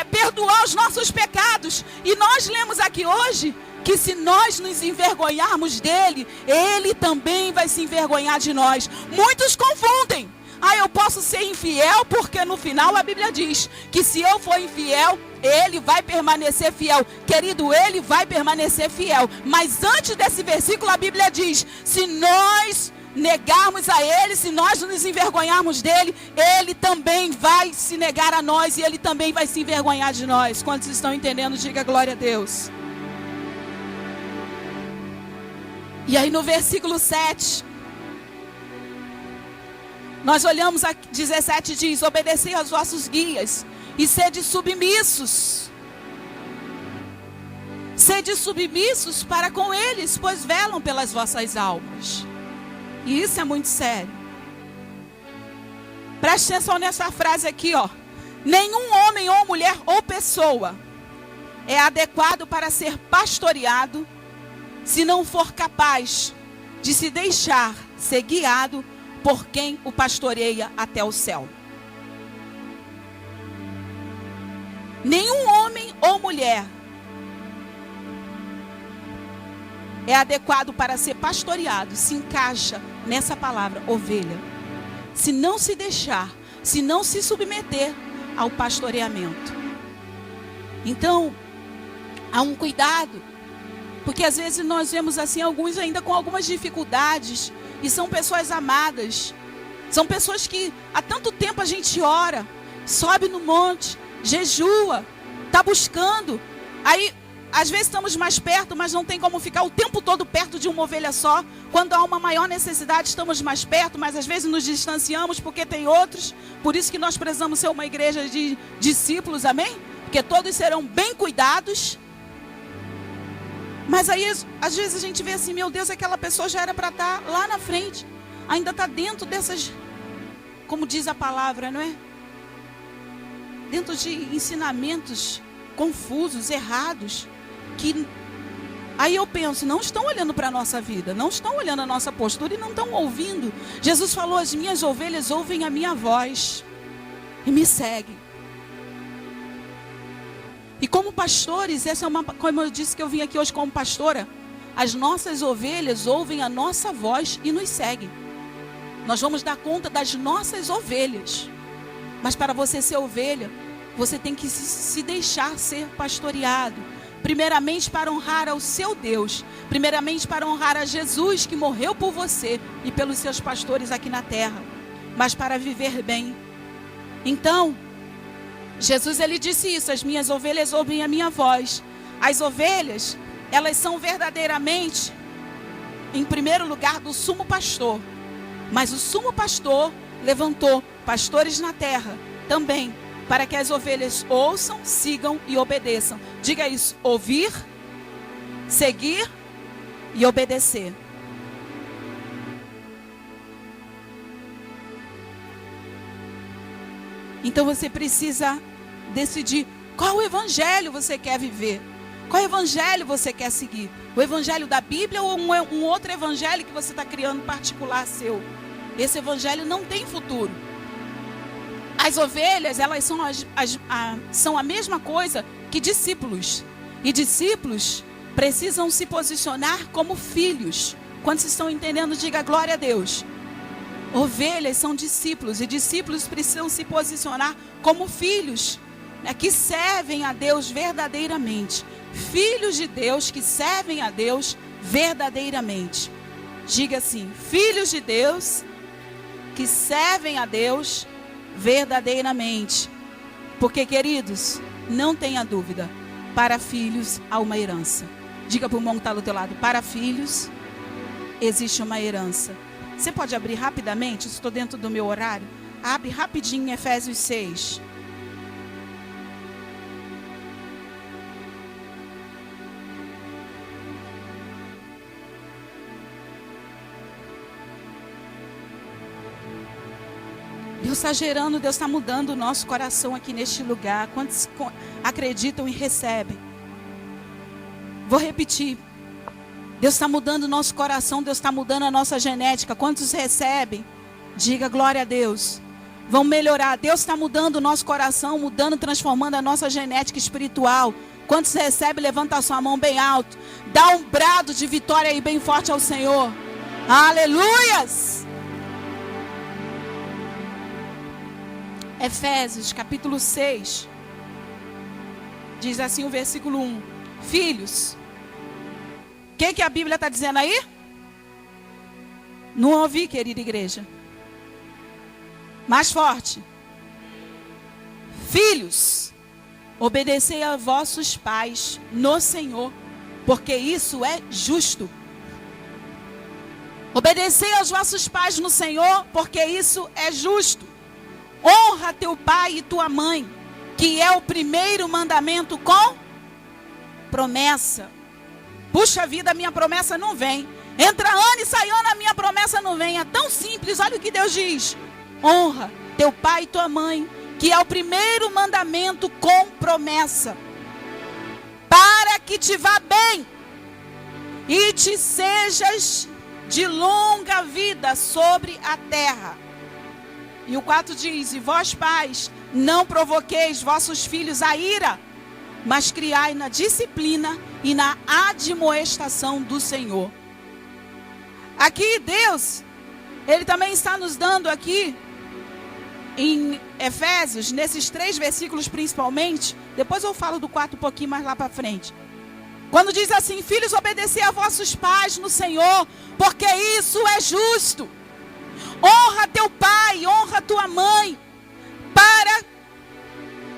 perdoar os nossos pecados. E nós lemos aqui hoje que se nós nos envergonharmos dele, ele também vai se envergonhar de nós. Muitos confundem. Ah, eu posso ser infiel, porque no final a Bíblia diz que se eu for infiel, ele vai permanecer fiel. Querido, ele vai permanecer fiel. Mas antes desse versículo a Bíblia diz, se nós negarmos a ele, se nós nos envergonharmos dele, ele também vai se negar a nós e ele também vai se envergonhar de nós. Quantos estão entendendo? Diga glória a Deus. E aí no versículo 7, nós olhamos aqui, 17 diz, obedecei aos vossos guias e sede submissos. Sede submissos para com eles, pois velam pelas vossas almas. E isso é muito sério. Preste atenção nessa frase aqui, ó. Nenhum homem ou mulher ou pessoa é adequado para ser pastoreado se não for capaz de se deixar ser guiado por quem o pastoreia até o céu. Nenhum homem ou mulher é adequado para ser pastoreado, se encaixa nessa palavra, ovelha, se não se deixar, se não se submeter ao pastoreamento. Então, há um cuidado, porque às vezes nós vemos assim, alguns ainda com algumas dificuldades, e são pessoas amadas, são pessoas que há tanto tempo a gente ora, sobe no monte, jejua, está buscando, aí às vezes estamos mais perto, mas não tem como ficar o tempo todo perto de uma ovelha só. Quando há uma maior necessidade, estamos mais perto, mas às vezes nos distanciamos porque tem outros. Por isso que nós precisamos ser uma igreja de discípulos, amém? Porque todos serão bem cuidados. Mas aí, às vezes a gente vê assim, meu Deus, aquela pessoa já era para estar lá na frente. Ainda está dentro dessas, como diz a palavra, não é? Dentro de ensinamentos confusos, errados. Que aí eu penso, não estão olhando para a nossa vida, não estão olhando a nossa postura e não estão ouvindo. Jesus falou, as minhas ovelhas ouvem a minha voz e me seguem. E como pastores, essa é uma, como eu disse que eu vim aqui hoje como pastora, as nossas ovelhas ouvem a nossa voz e nos seguem. Nós vamos dar conta das nossas ovelhas. Mas para você ser ovelha, você tem que se deixar ser pastoreado. Primeiramente para honrar ao seu Deus. Primeiramente para honrar a Jesus que morreu por você e pelos seus pastores aqui na terra. Mas para viver bem. Então, Jesus ele disse isso, as minhas ovelhas ouvem a minha voz. As ovelhas, elas são verdadeiramente, em primeiro lugar, do sumo pastor. Mas o sumo pastor levantou pastores na terra também, para que as ovelhas ouçam, sigam e obedeçam. Diga isso, ouvir, seguir e obedecer. Então você precisa decidir qual evangelho você quer viver. Qual evangelho você quer seguir? O evangelho da Bíblia ou um outro evangelho que você está criando particular seu? Esse evangelho não tem futuro. As ovelhas, elas são a mesma coisa que discípulos. E discípulos precisam se posicionar como filhos. Quando vocês estão entendendo, diga glória a Deus. Ovelhas são discípulos, e discípulos precisam se posicionar como filhos, né, que servem a Deus verdadeiramente. Filhos de Deus que servem a Deus verdadeiramente. Diga assim: filhos de Deus que servem a Deus verdadeiramente. Porque, queridos, não tenha dúvida, para filhos há uma herança. Diga para o irmão que está do teu lado: para filhos existe uma herança. Você pode abrir rapidamente? Estou dentro do meu horário. Abre rapidinho em Efésios 6. Deus está gerando, Deus está mudando o nosso coração aqui neste lugar. Quantos acreditam e recebem? Vou repetir. Deus está mudando o nosso coração, Deus está mudando a nossa genética. Quantos recebem? Diga glória a Deus. Vão melhorar. Deus está mudando o nosso coração, mudando, transformando a nossa genética espiritual. Quantos recebem? Levanta a sua mão bem alto. Dá um brado de vitória aí bem forte ao Senhor. Aleluias! Efésios capítulo 6. Diz assim o versículo 1. Filhos. O que a Bíblia está dizendo aí? Não ouvi, querida igreja. Mais forte. Filhos, obedecei a vossos pais no Senhor, porque isso é justo. Obedecei aos vossos pais no Senhor, porque isso é justo. Honra teu pai e tua mãe, que é o primeiro mandamento com promessa. Puxa vida, a minha promessa não vem. Entra ano e sai ano, a minha promessa não vem. É tão simples, olha o que Deus diz. Honra teu pai e tua mãe, que é o primeiro mandamento com promessa. Para que te vá bem e te sejas de longa vida sobre a terra. E o 4 diz: e vós pais, não provoqueis vossos filhos a ira, mas criai na disciplina e na admoestação do Senhor. Aqui Deus, Ele também está nos dando aqui, em Efésios, nesses 3 versículos principalmente, depois eu falo do 4 um pouquinho mais lá para frente. Quando diz assim: filhos, obedecei a vossos pais no Senhor, porque isso é justo. Honra teu pai, honra tua mãe, para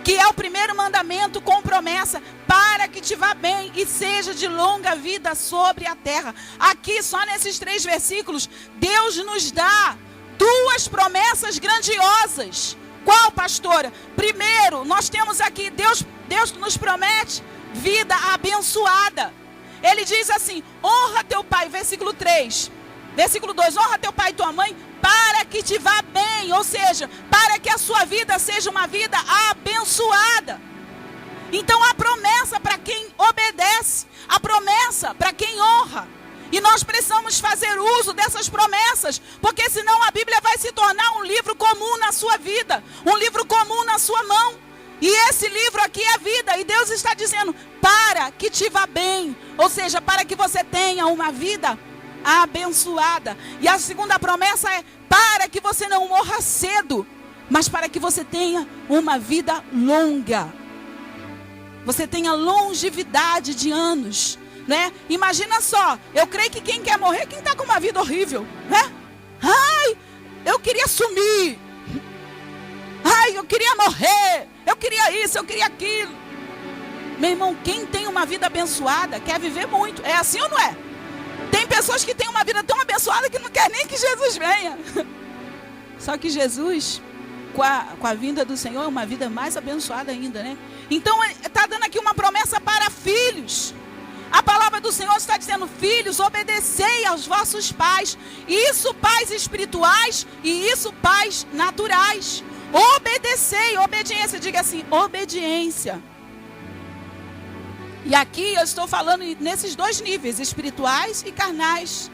que é o primeiro mandamento com promessa, para que te vá bem e seja de longa vida sobre a terra. Aqui, só nesses 3 versículos, Deus nos dá 2 promessas grandiosas. Qual, pastora? Primeiro, nós temos aqui, Deus nos promete vida abençoada. Ele diz assim: honra teu pai, versículo 3. Versículo 2, honra teu pai e tua mãe, para que te vá bem, ou seja, para que a sua vida seja uma vida abençoada. Então a promessa para quem obedece, a promessa para quem honra. E nós precisamos fazer uso dessas promessas, porque senão a Bíblia vai se tornar um livro comum na sua vida, um livro comum na sua mão. E esse livro aqui é a vida, e Deus está dizendo: para que te vá bem, ou seja, para que você tenha uma vida abençoada. E a segunda promessa é: para que você não morra cedo, mas para que você tenha uma vida longa. Você tenha longevidade de anos, né? Imagina só, eu creio que quem quer morrer, quem está com uma vida horrível, né? Ai, eu queria sumir. Ai, eu queria morrer. Eu queria isso, eu queria aquilo. Meu irmão, quem tem uma vida abençoada quer viver muito. É assim ou não é? Tem pessoas que têm uma vida tão abençoada que não quer nem que Jesus venha. Só que Jesus, com a vinda do Senhor, é uma vida mais abençoada ainda, né? Então, está dando aqui uma promessa para filhos. A palavra do Senhor está dizendo: filhos, obedecei aos vossos pais. Isso pais espirituais e isso pais naturais. Obedecei, obediência, diga assim, obediência. E aqui eu estou falando nesses 2 níveis, espirituais e carnais.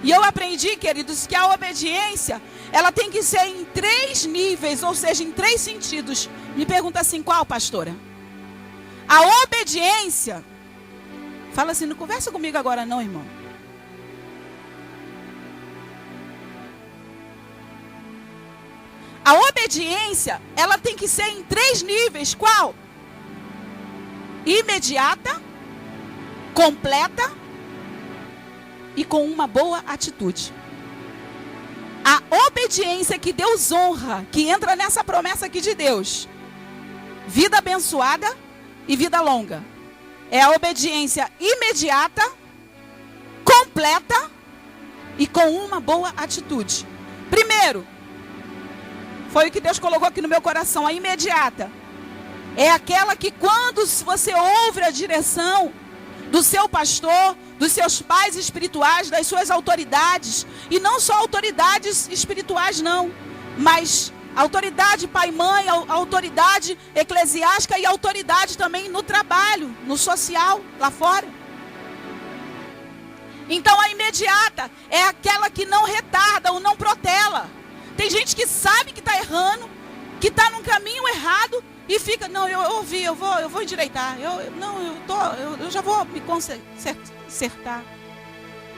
E eu aprendi, queridos, que a obediência, ela tem que ser em 3 níveis, ou seja, em 3 sentidos. Me pergunta assim, qual, pastora? A obediência, fala assim, não conversa comigo agora não, irmão. A obediência, ela tem que ser em 3 níveis, qual? Imediata, completa e com uma boa atitude. A obediência que Deus honra, que entra nessa promessa aqui de Deus, vida abençoada e vida longa, é a obediência imediata, completa e com uma boa atitude. Primeiro, foi o que Deus colocou aqui no meu coração, a imediata. É aquela que quando você ouve a direção do seu pastor, dos seus pais espirituais, das suas autoridades, e não só autoridades espirituais não, mas autoridade pai e mãe, autoridade eclesiástica e autoridade também no trabalho, no social, lá fora. Então a imediata é aquela que não retarda ou não protela. Tem gente que sabe que está errando, que está num caminho errado e fica, não, eu ouvi, eu vou endireitar, eu já vou me consertar.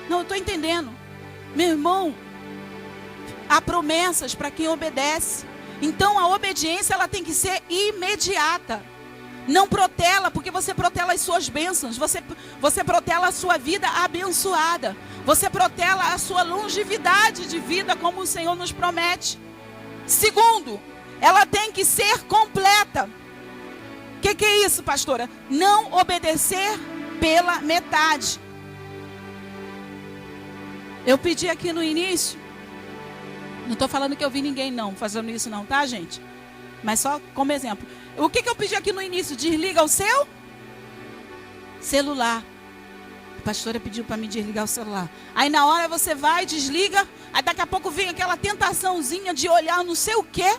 Não, eu estou entendendo. Meu irmão, há promessas para quem obedece. Então a obediência, ela tem que ser imediata. Não protela, porque você protela as suas bênçãos, você protela a sua vida abençoada, você protela a sua longevidade de vida, como o Senhor nos promete. Segundo, ela tem que ser completa. O que é isso, pastora? Não obedecer pela metade. Eu pedi aqui no início, não estou falando que eu vi ninguém não fazendo isso não, tá, gente? Mas só como exemplo. O que eu pedi aqui no início? Desliga o seu celular. A pastora pediu para mim desligar o celular. Aí na hora você vai, desliga. Aí daqui a pouco vem aquela tentaçãozinha de olhar não sei o quê.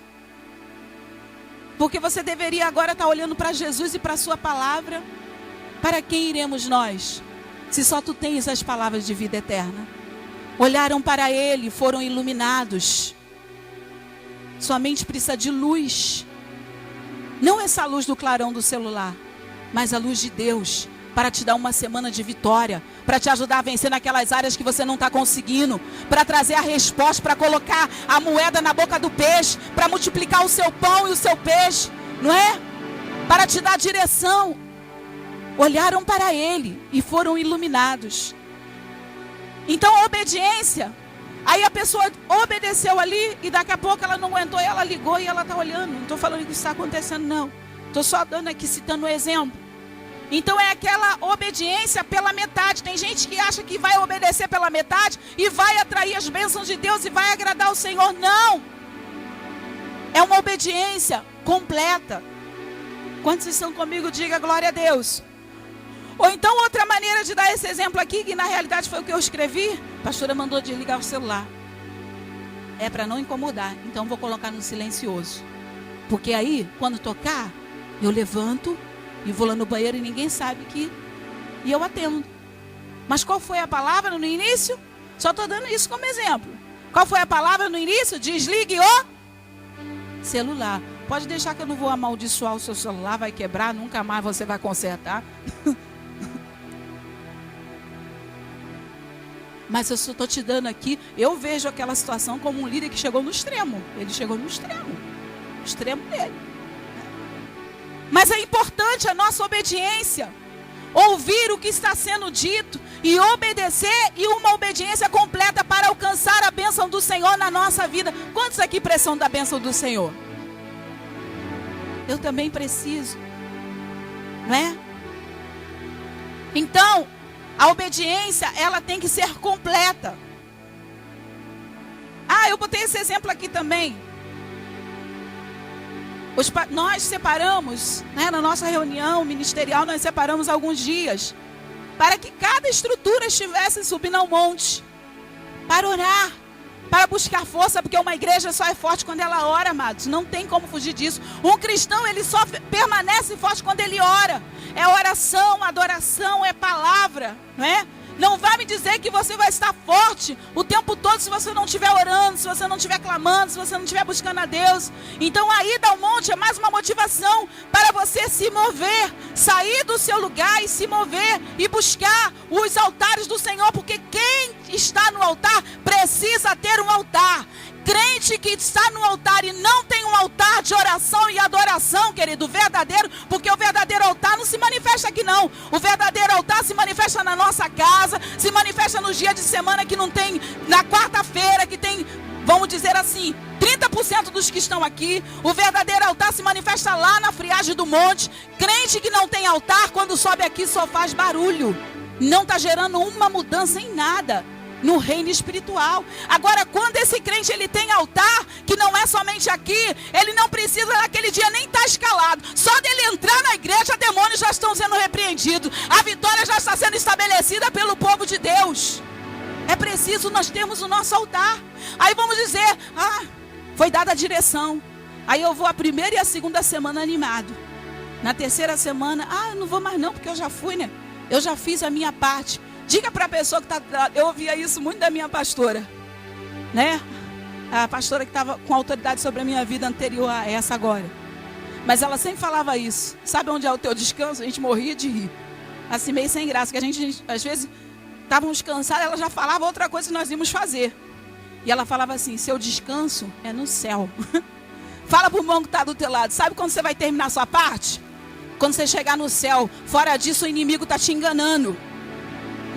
Porque você deveria agora estar olhando para Jesus e para a sua palavra. Para quem iremos nós? Se só tu tens as palavras de vida eterna. Olharam para ele, foram iluminados. Sua mente precisa de luz. Não essa luz do clarão do celular, mas a luz de Deus, para te dar uma semana de vitória, para te ajudar a vencer naquelas áreas que você não está conseguindo, para trazer a resposta, para colocar a moeda na boca do peixe, para multiplicar o seu pão e o seu peixe, não é? Para te dar direção. Olharam para ele e foram iluminados. Então a obediência, aí a pessoa obedeceu ali e daqui a pouco ela não aguentou, ela ligou e ela está olhando. Não estou falando que isso está acontecendo não, estou só dando aqui, citando um exemplo. Então é aquela obediência pela metade. Tem gente que acha que vai obedecer pela metade e vai atrair as bênçãos de Deus e vai agradar o Senhor. Não, é uma obediência completa. Quantos estão comigo? Diga glória a Deus. Ou então outra maneira de dar esse exemplo aqui, que na realidade foi o que eu escrevi, a pastora mandou desligar o celular. É para não incomodar, então vou colocar no silencioso. Porque aí, quando tocar, eu levanto e vou lá no banheiro e ninguém sabe que... E eu atendo. Mas qual foi a palavra no início? Só estou dando isso como exemplo. Qual foi a palavra no início? Desligue o celular. Pode deixar que eu não vou amaldiçoar o seu celular, vai quebrar, nunca mais você vai consertar. Mas eu só estou te dando aqui, eu vejo aquela situação como um líder que chegou no extremo. Ele chegou no extremo dele. Mas é importante a nossa obediência, ouvir o que está sendo dito e obedecer, e uma obediência completa para alcançar a bênção do Senhor na nossa vida. Quantos aqui precisam da bênção do Senhor? Eu também preciso, não é? Então, a obediência, ela tem que ser completa. Ah, eu botei esse exemplo aqui também. Nós separamos, né, na nossa reunião ministerial, nós separamos alguns dias para que cada estrutura estivesse subindo ao monte para orar, para buscar força, porque uma igreja só é forte quando ela ora, amados. Não tem como fugir disso. Um cristão, ele só permanece forte quando ele ora. É oração, adoração, é palavra, não é? Não vai me dizer que você vai estar forte o tempo todo se você não estiver orando, se você não estiver clamando, se você não estiver buscando a Deus. Então a ida ao monte é mais uma motivação para você se mover, sair do seu lugar e se mover e buscar os altares do Senhor, porque quem está no altar precisa ter um altar. Crente que está no altar e não tem um altar de oração e adoração, querido, verdadeiro, porque o verdadeiro altar não se manifesta aqui não. O verdadeiro altar se manifesta na nossa casa, se manifesta nos dias de semana que não tem, na quarta-feira que tem, vamos dizer assim, 30% dos que estão aqui. O verdadeiro altar se manifesta lá na friagem do monte. Crente que não tem altar, quando sobe aqui só faz barulho. Não está gerando uma mudança em nada no reino espiritual. Agora, quando esse crente ele tem altar, que não é somente aqui, ele não precisa naquele dia nem estar escalado. Só dele entrar na igreja, demônios já estão sendo repreendidos. A vitória já está sendo estabelecida pelo povo de Deus. É preciso nós termos o nosso altar. Aí vamos dizer, foi dada a direção. Aí eu vou a primeira e a segunda semana animado. Na terceira semana, eu não vou mais não, porque eu já fui, né? Eu já fiz a minha parte. Diga para a pessoa que está... Eu ouvia isso muito da minha pastora, né? A pastora que estava com autoridade sobre a minha vida anterior a essa agora. Mas ela sempre falava isso. Sabe onde é o teu descanso? A gente morria de rir. Assim, meio sem graça. Que a gente às vezes, estávamos cansados, ela já falava outra coisa que nós íamos fazer. E ela falava assim, seu descanso é no céu. Fala para o irmão que está do teu lado. Sabe quando você vai terminar a sua parte? Quando você chegar no céu. Fora disso, o inimigo está te enganando.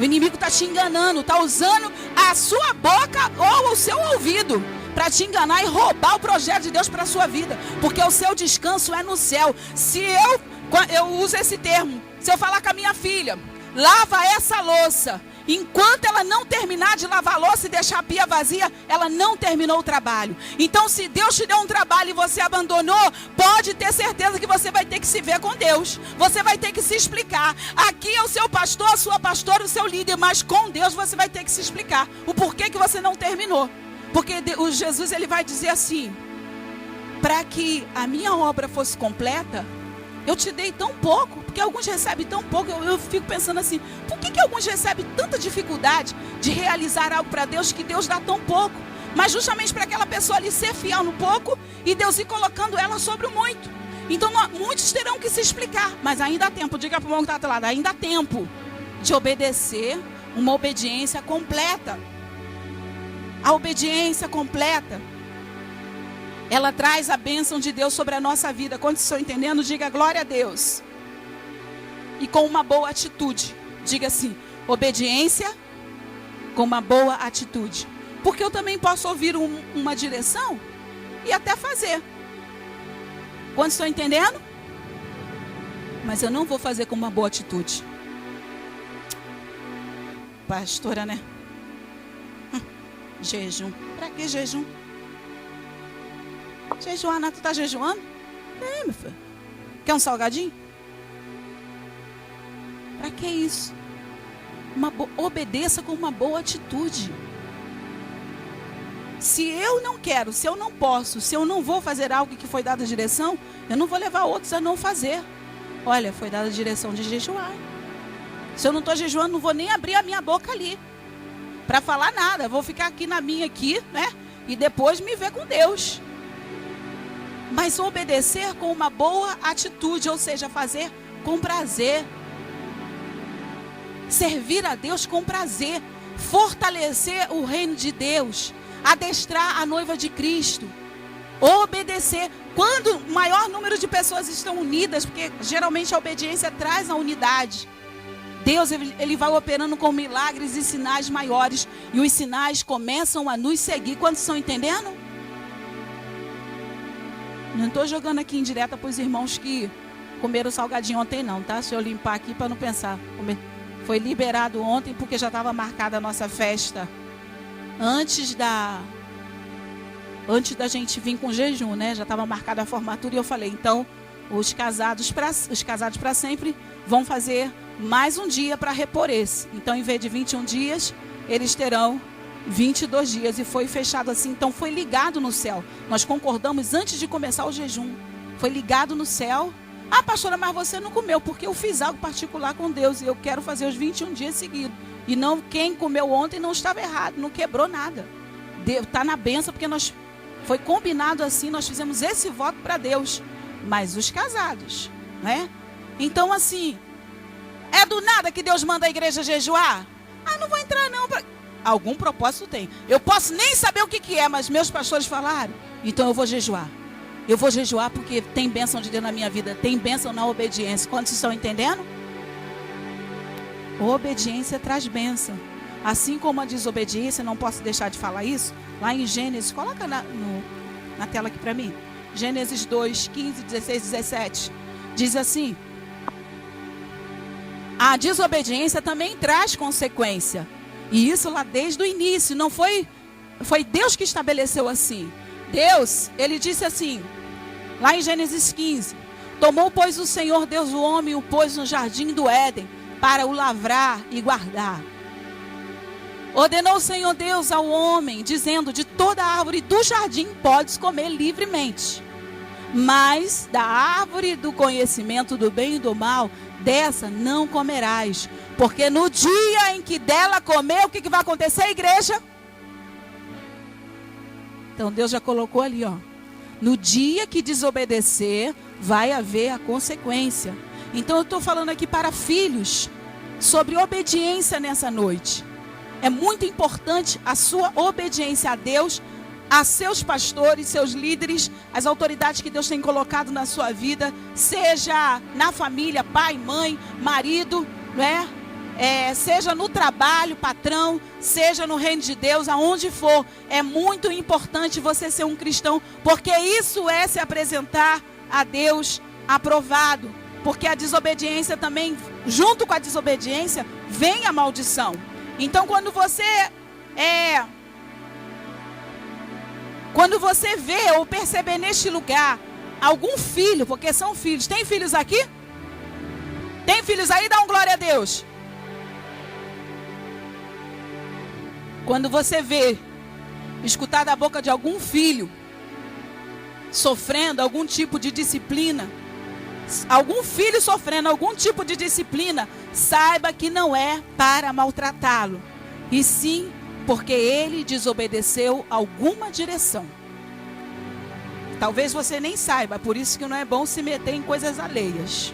O inimigo está te enganando, está usando a sua boca ou o seu ouvido para te enganar e roubar o projeto de Deus para a sua vida. Porque o seu descanso é no céu. Se eu uso esse termo, se eu falar com a minha filha, lava essa louça. Enquanto ela não terminar de lavar a louça e deixar a pia vazia, ela não terminou o trabalho. Então, se Deus te deu um trabalho e você abandonou, pode ter certeza que você vai ter que se ver com Deus. Você vai ter que se explicar. Aqui é o seu pastor, a sua pastora, o seu líder, mas com Deus você vai ter que se explicar o porquê que você não terminou. Porque o Jesus ele vai dizer assim, para que a minha obra fosse completa, eu te dei tão pouco, porque alguns recebem tão pouco. Eu fico pensando assim, por que alguns recebem tanta dificuldade de realizar algo para Deus, que Deus dá tão pouco? Mas justamente para aquela pessoa ali ser fiel no pouco e Deus ir colocando ela sobre o muito. Então muitos terão que se explicar, mas ainda há tempo, diga para o irmão que está do lado, ainda há tempo de obedecer, uma obediência completa. A obediência completa, ela traz a bênção de Deus sobre a nossa vida. Quando estão entendendo, diga glória a Deus. E com uma boa atitude. Diga assim, obediência com uma boa atitude. Porque eu também posso ouvir uma direção e até fazer. Quando estão entendendo? Mas eu não vou fazer com uma boa atitude. Pastora, né? Jejum. Para que jejum? Jejuar, tu tá jejuando? Meu filho. Quer um salgadinho? Para que isso? Obedeça com uma boa atitude. Se eu não quero, se eu não posso, se eu não vou fazer algo que foi dada a direção, eu não vou levar outros a não fazer. Olha, foi dada a direção de jejuar. Se eu não estou jejuando, não vou nem abrir a minha boca ali para falar nada. Vou ficar aqui na minha aqui, né? E depois me ver com Deus. Mas obedecer com uma boa atitude, ou seja, fazer com prazer. Servir a Deus com prazer. Fortalecer o reino de Deus. Adestrar a noiva de Cristo. Obedecer. Quando o maior número de pessoas estão unidas, porque geralmente a obediência traz a unidade. Deus ele vai operando com milagres e sinais maiores. E os sinais começam a nos seguir. Quantos estão entendendo? Não estou jogando aqui em direta para os irmãos que comeram salgadinho ontem não, tá? Se eu limpar aqui para não pensar. Foi liberado ontem porque já estava marcada a nossa festa. Antes da gente vir com jejum, né? Já estava marcada a formatura e eu falei, então, os casados para sempre vão fazer mais um dia para repor esse. Então, em vez de 21 dias, eles terão 22 dias. E foi fechado assim, então foi ligado no céu. Nós concordamos antes de começar o jejum. Foi ligado no céu. Pastora, mas você não comeu, porque eu fiz algo particular com Deus e eu quero fazer os 21 dias seguidos. E não, quem comeu ontem não estava errado, não quebrou nada. Está na bênção, porque foi combinado assim, nós fizemos esse voto para Deus. Mas os casados, né? Então assim, é do nada que Deus manda a igreja jejuar? Ah, não vou entrar não. Algum propósito tem. Eu posso nem saber o que é, mas meus pastores falaram, então eu vou jejuar. Eu vou jejuar porque tem bênção de Deus na minha vida, tem bênção na obediência. Quantos estão entendendo? Obediência traz bênção. Assim como a desobediência, não posso deixar de falar isso, lá em Gênesis, coloca na tela aqui para mim. Gênesis 2, 15, 16, 17. Diz assim: a desobediência também traz consequência. E isso lá desde o início, não foi Deus que estabeleceu assim. Deus, ele disse assim, lá em Gênesis 15: tomou, pois, o Senhor Deus o homem e o pôs no jardim do Éden, para o lavrar e guardar. Ordenou o Senhor Deus ao homem, dizendo: de toda árvore do jardim podes comer livremente, mas da árvore do conhecimento do bem e do mal, dessa não comerás, porque no dia em que dela comer, o que vai acontecer, igreja? Então Deus já colocou ali, ó. No dia que desobedecer, vai haver a consequência. Então eu estou falando aqui para filhos sobre obediência nessa noite. É muito importante a sua obediência a Deus, a seus pastores, seus líderes, as autoridades que Deus tem colocado na sua vida, seja na família, pai, mãe, marido, né? Seja no trabalho, patrão, seja no reino de Deus, aonde for. É muito importante você ser um cristão, porque isso é se apresentar a Deus aprovado. Porque a desobediência também, junto com a desobediência, vem a maldição. Então quando você vê ou perceber neste lugar algum filho, porque são filhos, tem filhos aqui? Tem filhos aí? Dá um glória a Deus. Quando você vê, escutar da boca de algum filho sofrendo algum tipo de disciplina, algum filho sofrendo algum tipo de disciplina, saiba que não é para maltratá-lo, e sim porque ele desobedeceu alguma direção. Talvez você nem saiba, por isso que não é bom se meter em coisas alheias.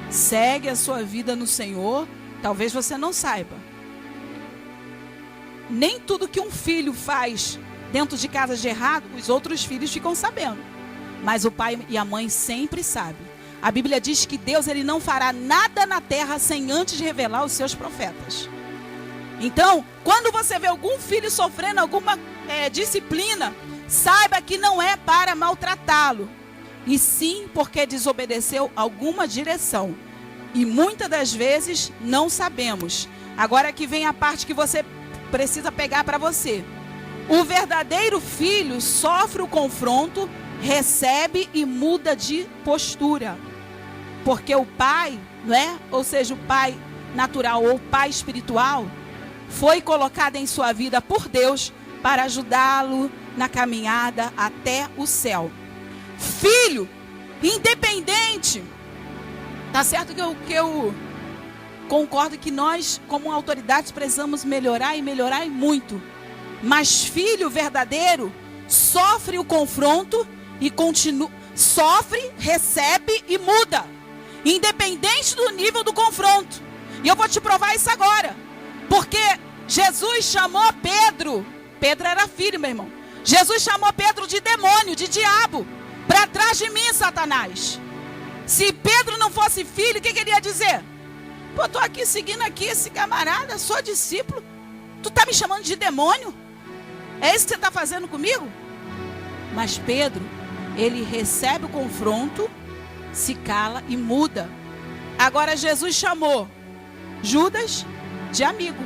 Segue a sua vida no Senhor, talvez você não saiba. Nem tudo que um filho faz dentro de casa de errado, os outros filhos ficam sabendo. Mas o pai e a mãe sempre sabem. A Bíblia diz que Deus, ele não fará nada na terra sem antes revelar os seus profetas. Então, quando você vê algum filho sofrendo alguma disciplina, saiba que não é para maltratá-lo, e sim porque desobedeceu alguma direção. E muitas das vezes não sabemos. Agora que vem a parte que você precisa pegar para você. O verdadeiro filho sofre o confronto, recebe e muda de postura. Porque o pai, né? Ou seja, o pai natural ou o pai espiritual, foi colocado em sua vida por Deus para ajudá-lo na caminhada até o céu. Filho, independente, tá certo que eu concordo que nós, como autoridades, precisamos melhorar e muito. Mas filho verdadeiro sofre o confronto e continua, sofre, recebe e muda, independente do nível do confronto. E eu vou te provar isso agora, porque Jesus chamou Pedro era filho, meu irmão. Jesus chamou Pedro de demônio, de diabo. Para trás de mim, Satanás. Se Pedro não fosse filho, o que ele ia dizer? Pô, estou aqui seguindo aqui esse camarada, sou discípulo. Tu está me chamando de demônio? É isso que você está fazendo comigo? Mas Pedro, ele recebe o confronto, se cala e muda. Agora Jesus chamou Judas de amigo.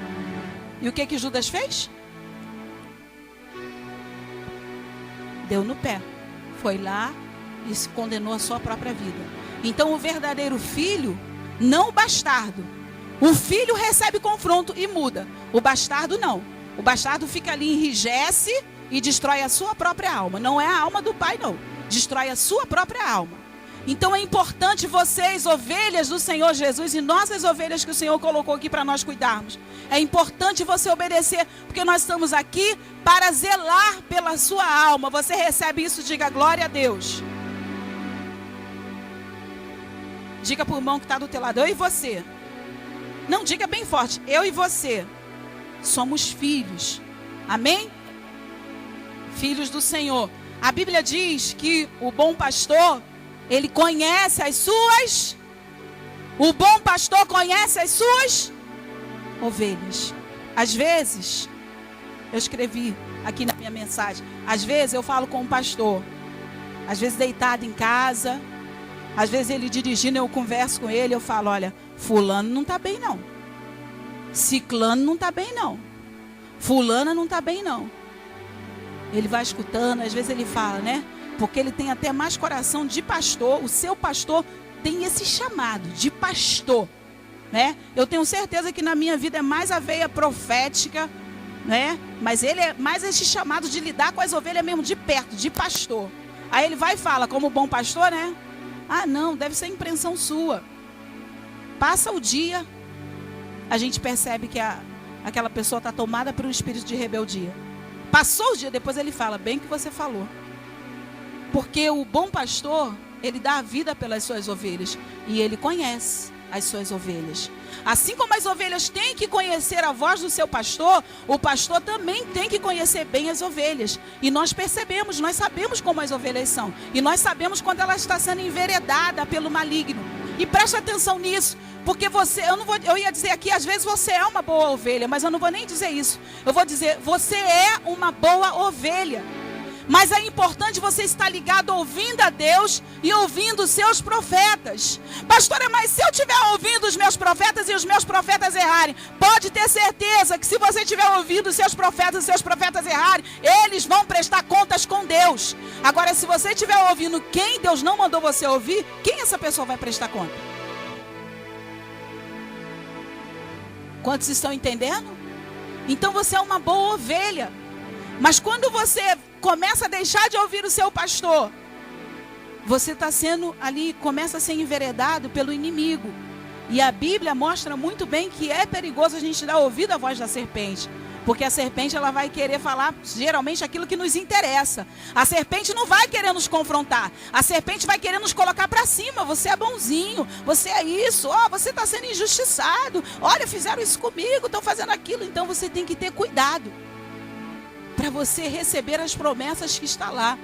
E o que Judas fez? Deu no pé. Foi lá e se condenou a sua própria vida. Então o verdadeiro filho, não o bastardo. O filho recebe confronto e muda. O bastardo não. O bastardo fica ali, enrijece e destrói a sua própria alma. Não é a alma do pai, não. Destrói a sua própria alma. Então é importante vocês, ovelhas do Senhor Jesus, e nossas ovelhas que o Senhor colocou aqui para nós cuidarmos. É importante você obedecer, porque nós estamos aqui para zelar pela sua alma. Você recebe isso, diga glória a Deus. Diga para o irmão que está do teu lado, eu e você. Não, diga bem forte, eu e você somos filhos. Amém? Filhos do Senhor. A Bíblia diz que o bom pastor, ele conhece as suas. O bom pastor conhece as suas ovelhas. Às vezes, eu escrevi aqui na minha mensagem, às vezes eu falo com o pastor, às vezes deitado em casa, às vezes ele dirigindo, eu converso com ele, eu falo, olha, fulano não está bem não, ciclano não está bem não, fulana não está bem não. Ele vai escutando, às vezes ele fala, né? Porque ele tem até mais coração de pastor, o seu pastor tem esse chamado de pastor, né? Eu tenho certeza que na minha vida é mais a veia profética, né? Mas ele é mais esse chamado de lidar com as ovelhas mesmo de perto, de pastor. Aí ele vai e fala, como bom pastor, né? Ah, não, deve ser impressão sua. Passa o dia, a gente percebe que aquela pessoa está tomada por um espírito de rebeldia. Passou o dia, depois ele fala, bem que você falou. Porque o bom pastor, ele dá a vida pelas suas ovelhas. E ele conhece as suas ovelhas. Assim como as ovelhas têm que conhecer a voz do seu pastor, o pastor também tem que conhecer bem as ovelhas. E nós percebemos, nós sabemos como as ovelhas são. E nós sabemos quando ela está sendo enveredada pelo maligno. E preste atenção nisso. Porque você, eu ia dizer aqui, às vezes você é uma boa ovelha, mas eu não vou nem dizer isso. Eu vou dizer, você é uma boa ovelha. Mas é importante você estar ligado ouvindo a Deus e ouvindo os seus profetas. Pastora, mas se eu estiver ouvindo os meus profetas e os meus profetas errarem, pode ter certeza que se você estiver ouvindo os seus profetas e seus profetas errarem, eles vão prestar contas com Deus. Agora, se você estiver ouvindo quem Deus não mandou você ouvir, quem essa pessoa vai prestar conta? Quantos estão entendendo? Então você é uma boa ovelha. Mas quando você começa a deixar de ouvir o seu pastor, você está sendo ali, começa a ser enveredado pelo inimigo. E a Bíblia mostra muito bem que é perigoso a gente dar ouvido à voz da serpente. Porque a serpente, ela vai querer falar geralmente aquilo que nos interessa. A serpente não vai querer nos confrontar. A serpente vai querer nos colocar para cima. Você é bonzinho, você é isso, você está sendo injustiçado. Olha, fizeram isso comigo, estão fazendo aquilo. Então você tem que ter cuidado para você receber as promessas que está lá.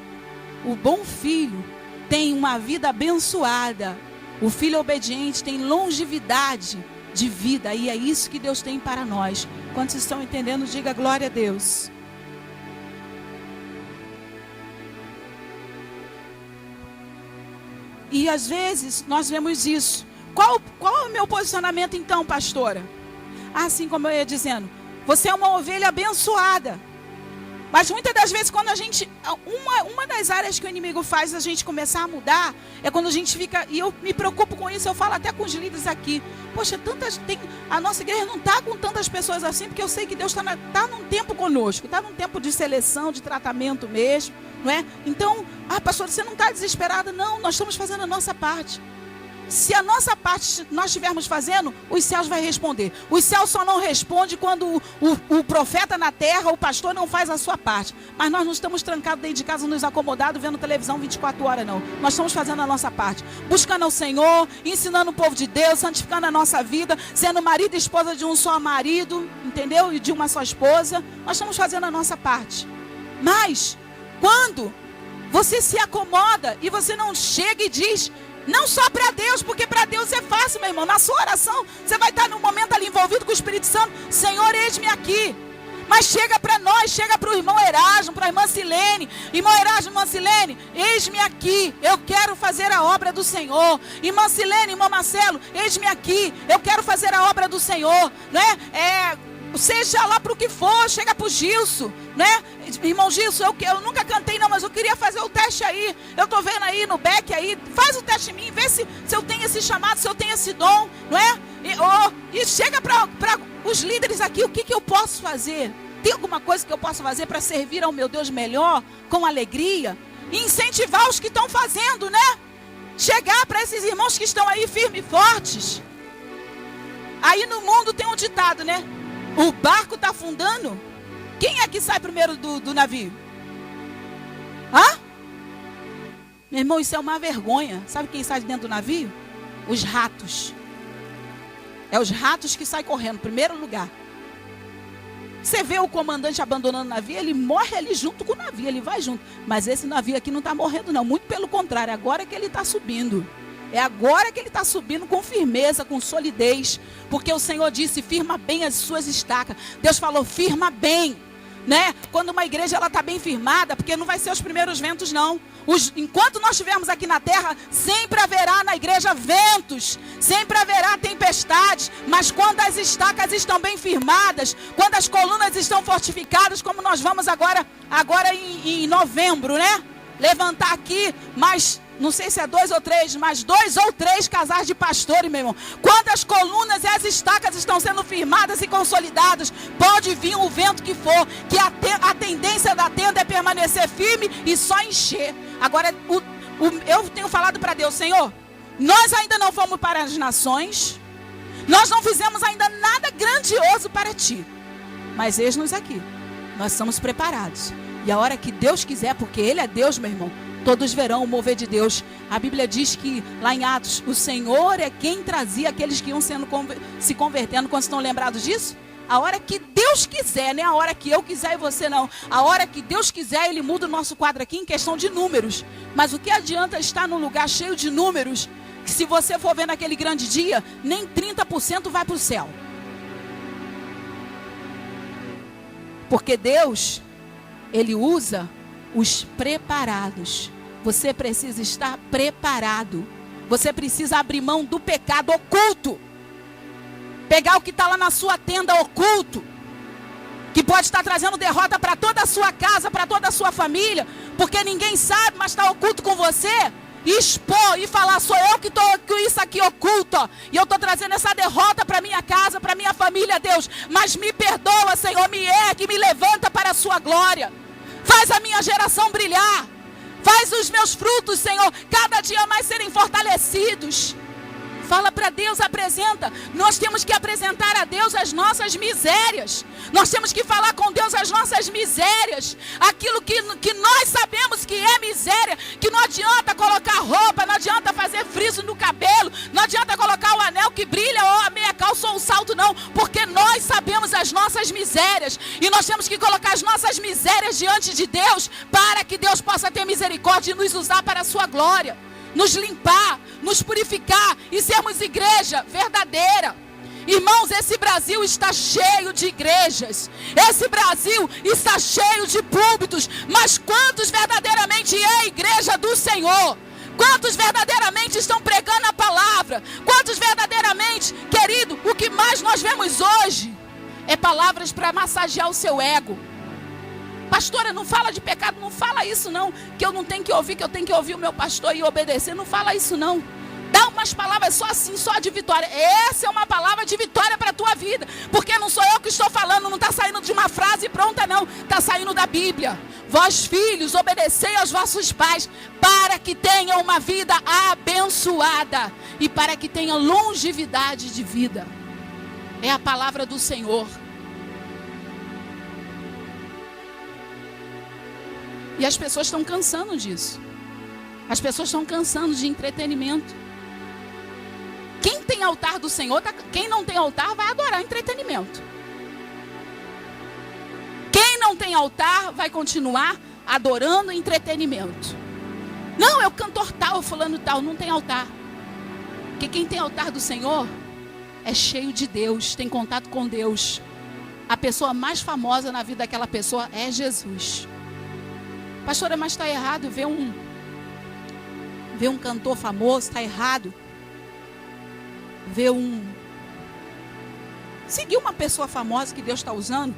O bom filho tem uma vida abençoada. O filho obediente tem longevidade de vida. E é isso que Deus tem para nós. Quantos estão entendendo, diga glória a Deus. E às vezes nós vemos isso. Qual é o meu posicionamento então, pastora? Assim como eu ia dizendo, você é uma ovelha abençoada. Mas muitas das vezes quando a gente, uma das áreas que o inimigo faz a gente começar a mudar, é quando a gente fica, e eu me preocupo com isso, eu falo até com os líderes aqui, poxa, a nossa igreja não está com tantas pessoas assim, porque eu sei que Deus está num tempo conosco, está num tempo de seleção, de tratamento mesmo, não é? Então, pastor, você não está desesperada? Não, nós estamos fazendo a nossa parte. Se a nossa parte nós estivermos fazendo, os céus vão responder. Os céus só não respondem quando o profeta na terra, o pastor não faz a sua parte. Mas nós não estamos trancados dentro de casa, nos acomodados, vendo televisão 24 horas, não. Nós estamos fazendo a nossa parte. Buscando ao Senhor, ensinando o povo de Deus, santificando a nossa vida, sendo marido e esposa de um só marido, entendeu? E de uma só esposa. Nós estamos fazendo a nossa parte. Mas, quando você se acomoda e você não chega e diz... Não só para Deus, porque para Deus é fácil, meu irmão. Na sua oração, você vai estar num momento ali envolvido com o Espírito Santo. Senhor, eis-me aqui. Mas chega para nós, chega para o irmão Erasmo, para a irmã Silene. Irmão Erasmo, irmã Silene, eis-me aqui. Eu quero fazer a obra do Senhor. Irmã Silene, irmão Marcelo, eis-me aqui. Eu quero fazer a obra do Senhor. Né? Seja lá para o que for, chega para o Gilson, né? Irmão Gilson, eu nunca cantei não, mas eu queria fazer o teste aí. Eu estou vendo aí no back aí, faz o teste em mim, vê se eu tenho esse chamado, se eu tenho esse dom, não é? E chega para os líderes aqui, o que eu posso fazer? Tem alguma coisa que eu posso fazer para servir ao meu Deus melhor, com alegria? E incentivar os que estão fazendo, né? chegar para esses irmãos que estão aí firmes e fortes. Aí no mundo tem um ditado, né? O barco está afundando. Quem é que sai primeiro do navio? Hã? Meu irmão, isso é uma vergonha. Sabe quem sai de dentro do navio? Os ratos. É os ratos que saem correndo, em primeiro lugar. Você vê o comandante abandonando o navio, ele morre ali junto com o navio, ele vai junto. Mas esse navio aqui não está morrendo não, muito pelo contrário, agora é que ele está subindo. É agora que ele está subindo com firmeza, com solidez. Porque o Senhor disse, firma bem as suas estacas. Deus falou, firma bem. Né? Quando uma igreja está bem firmada, porque não vai ser os primeiros ventos não. Enquanto nós estivermos aqui na terra, sempre haverá na igreja ventos, sempre haverá tempestades, mas quando as estacas estão bem firmadas, quando as colunas estão fortificadas, como nós vamos agora em novembro, né? Levantar aqui, mas não sei se é 2 ou 3, mas 2 ou 3 casais de pastores, meu irmão. Quando as colunas e as estacas estão sendo firmadas e consolidadas, pode vir o vento que for, que a tendência da tenda é permanecer firme e só encher. Agora, eu tenho falado para Deus, Senhor, nós ainda não fomos para as nações, nós não fizemos ainda nada grandioso para Ti, mas eis-nos aqui, nós estamos preparados. E a hora que Deus quiser, porque Ele é Deus, meu irmão, todos verão o mover de Deus. A Bíblia diz que lá em Atos, o Senhor é quem trazia aqueles que iam se convertendo. Quando estão lembrados disso? A hora que Deus quiser, não é a hora que eu quiser e você não. A hora que Deus quiser, Ele muda o nosso quadro aqui em questão de números. Mas o que adianta estar num lugar cheio de números, que se você for ver naquele grande dia, nem 30% vai para o céu. Porque Deus, Ele usa os preparados. Você precisa estar preparado. Você precisa abrir mão do pecado oculto. Pegar o que está lá na sua tenda oculto, que pode estar trazendo derrota para toda a sua casa, para toda a sua família, porque ninguém sabe, mas está oculto com você. E expor e falar, sou eu que estou com isso aqui oculto, ó, e eu estou trazendo essa derrota para minha casa, para minha família, Deus. Mas me perdoa, Senhor, me ergue, me levanta para a sua glória. Faz a minha geração brilhar. Faz os meus frutos, Senhor, cada dia mais serem fortalecidos. Fala para Deus, apresenta. Nós temos que apresentar a Deus as nossas misérias. Nós temos que falar com Deus as nossas misérias. Aquilo que nós sabemos que é miséria. Que não adianta colocar roupa, não adianta fazer friso no cabelo, não adianta colocar o anel que brilha ou a meia calça ou o salto, não. Porque nós sabemos as nossas misérias. E nós temos que colocar as nossas misérias diante de Deus, para que Deus possa ter misericórdia e nos usar para a sua glória. Nos limpar, nos purificar e sermos igreja verdadeira. Irmãos, esse Brasil está cheio de igrejas. Esse Brasil está cheio de púlpitos. Mas quantos verdadeiramente é a igreja do Senhor? Quantos verdadeiramente estão pregando a palavra? Quantos verdadeiramente, querido, o que mais nós vemos hoje é palavras para massagear o seu ego. Pastora, não fala de pecado, não fala isso não, que eu não tenho que ouvir, que eu tenho que ouvir o meu pastor e obedecer, não fala isso não. Dá umas palavras só assim, só de vitória. Essa é uma palavra de vitória para a tua vida, porque não sou eu que estou falando, não está saindo de uma frase pronta não, está saindo da Bíblia. Vós filhos, obedecei aos vossos pais, para que tenham uma vida abençoada e para que tenham longevidade de vida. É a palavra do Senhor. E as pessoas estão cansando disso. As pessoas estão cansando de entretenimento. Quem tem altar do Senhor, quem não tem altar vai adorar entretenimento. Quem não tem altar vai continuar adorando entretenimento. Não, é o cantor tal, fulano tal, não tem altar. Porque quem tem altar do Senhor é cheio de Deus, tem contato com Deus. A pessoa mais famosa na vida daquela pessoa é Jesus. Pastora, mas está errado ver um cantor famoso, está errado seguir uma pessoa famosa que Deus está usando.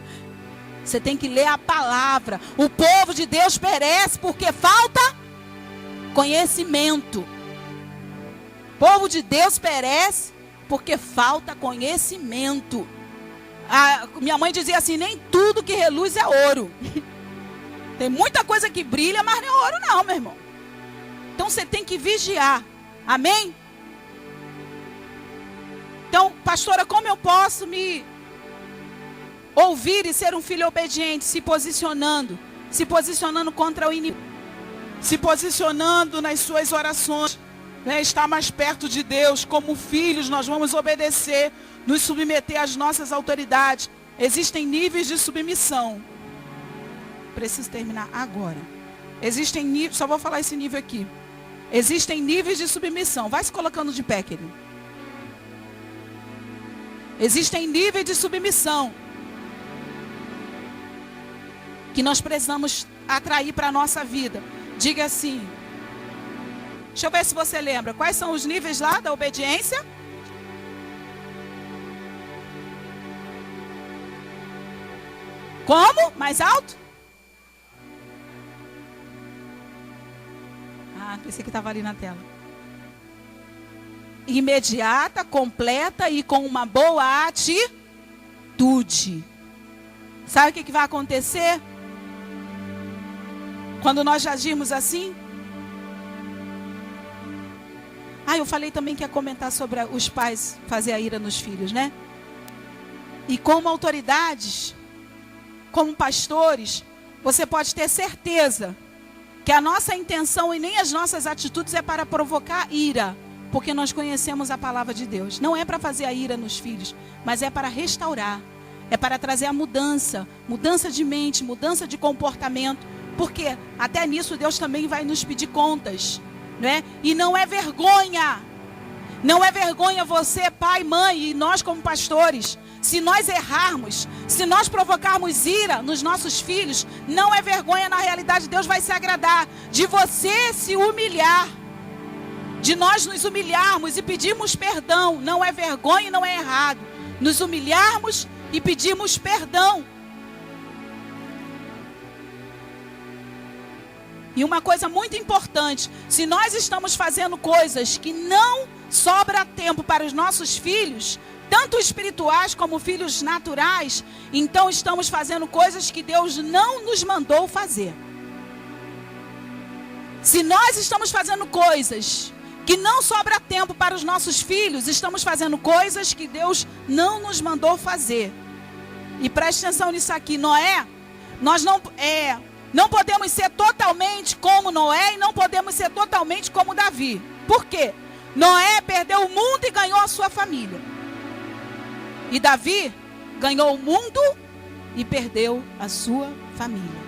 Você tem que ler a palavra. O povo de Deus perece porque falta conhecimento. O povo de Deus perece porque falta conhecimento. Minha mãe dizia assim, nem tudo que reluz é ouro. Tem muita coisa que brilha, mas não é ouro não, meu irmão. Então você tem que vigiar. Amém? Então, pastora, como eu posso me ouvir e ser um filho obediente? Se posicionando contra o inimigo, se posicionando nas suas orações, né? Estar mais perto de Deus. Como filhos, nós vamos obedecer, nos submeter às nossas autoridades. Existem níveis de submissão. Preciso terminar agora. Existem níveis, só vou falar esse nível aqui. Existem níveis de submissão. Vai se colocando de pé, querido. Existem níveis de submissão que nós precisamos atrair para a nossa vida. Diga assim. Deixa eu ver se você lembra. Quais são os níveis lá da obediência? Como? Mais alto? Ah, pensei que estava ali na tela. Imediata, completa e com uma boa atitude. Sabe o que vai acontecer? Quando nós agimos assim? Eu falei também que ia comentar sobre os pais fazer a ira nos filhos, né? E como autoridades, como pastores, você pode ter certeza que a nossa intenção e nem as nossas atitudes é para provocar ira. Porque nós conhecemos a palavra de Deus. Não é para fazer a ira nos filhos, mas é para restaurar. É para trazer a mudança. Mudança de mente, mudança de comportamento. Porque até nisso Deus também vai nos pedir contas, né? E não é vergonha. Não é vergonha você, pai, mãe, e nós como pastores. Se nós errarmos, se nós provocarmos ira nos nossos filhos, não é vergonha. Na realidade, Deus vai se agradar de você se humilhar. De nós nos humilharmos e pedirmos perdão. Não é vergonha e não é errado. Nos humilharmos e pedirmos perdão. E uma coisa muito importante. Se nós estamos fazendo coisas que não sobra tempo para os nossos filhos, tanto espirituais como filhos naturais, então estamos fazendo coisas que Deus não nos mandou fazer. Se nós estamos fazendo coisas que não sobra tempo para os nossos filhos, estamos fazendo coisas que Deus não nos mandou fazer. E preste atenção nisso aqui, Noé, nós não podemos ser totalmente como Noé e não podemos ser totalmente como Davi. Por quê? Noé perdeu o mundo e ganhou a sua família. E Davi ganhou o mundo e perdeu a sua família.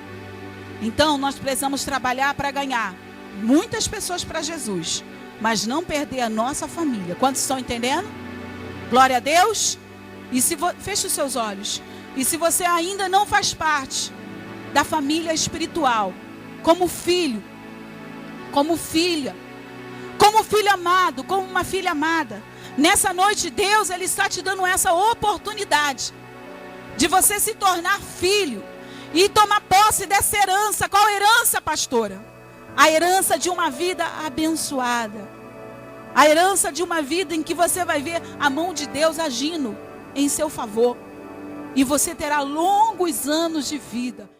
Então nós precisamos trabalhar para ganhar muitas pessoas para Jesus, mas não perder a nossa família. Quantos estão entendendo? Glória a Deus. E feche os seus olhos. E se você ainda não faz parte da família espiritual, como filho, como filha, como filho amado, como uma filha amada, nessa noite Deus, Ele está te dando essa oportunidade de você se tornar filho e tomar posse dessa herança. Qual herança, pastora? A herança de uma vida abençoada. A herança de uma vida em que você vai ver a mão de Deus agindo em seu favor. E você terá longos anos de vida.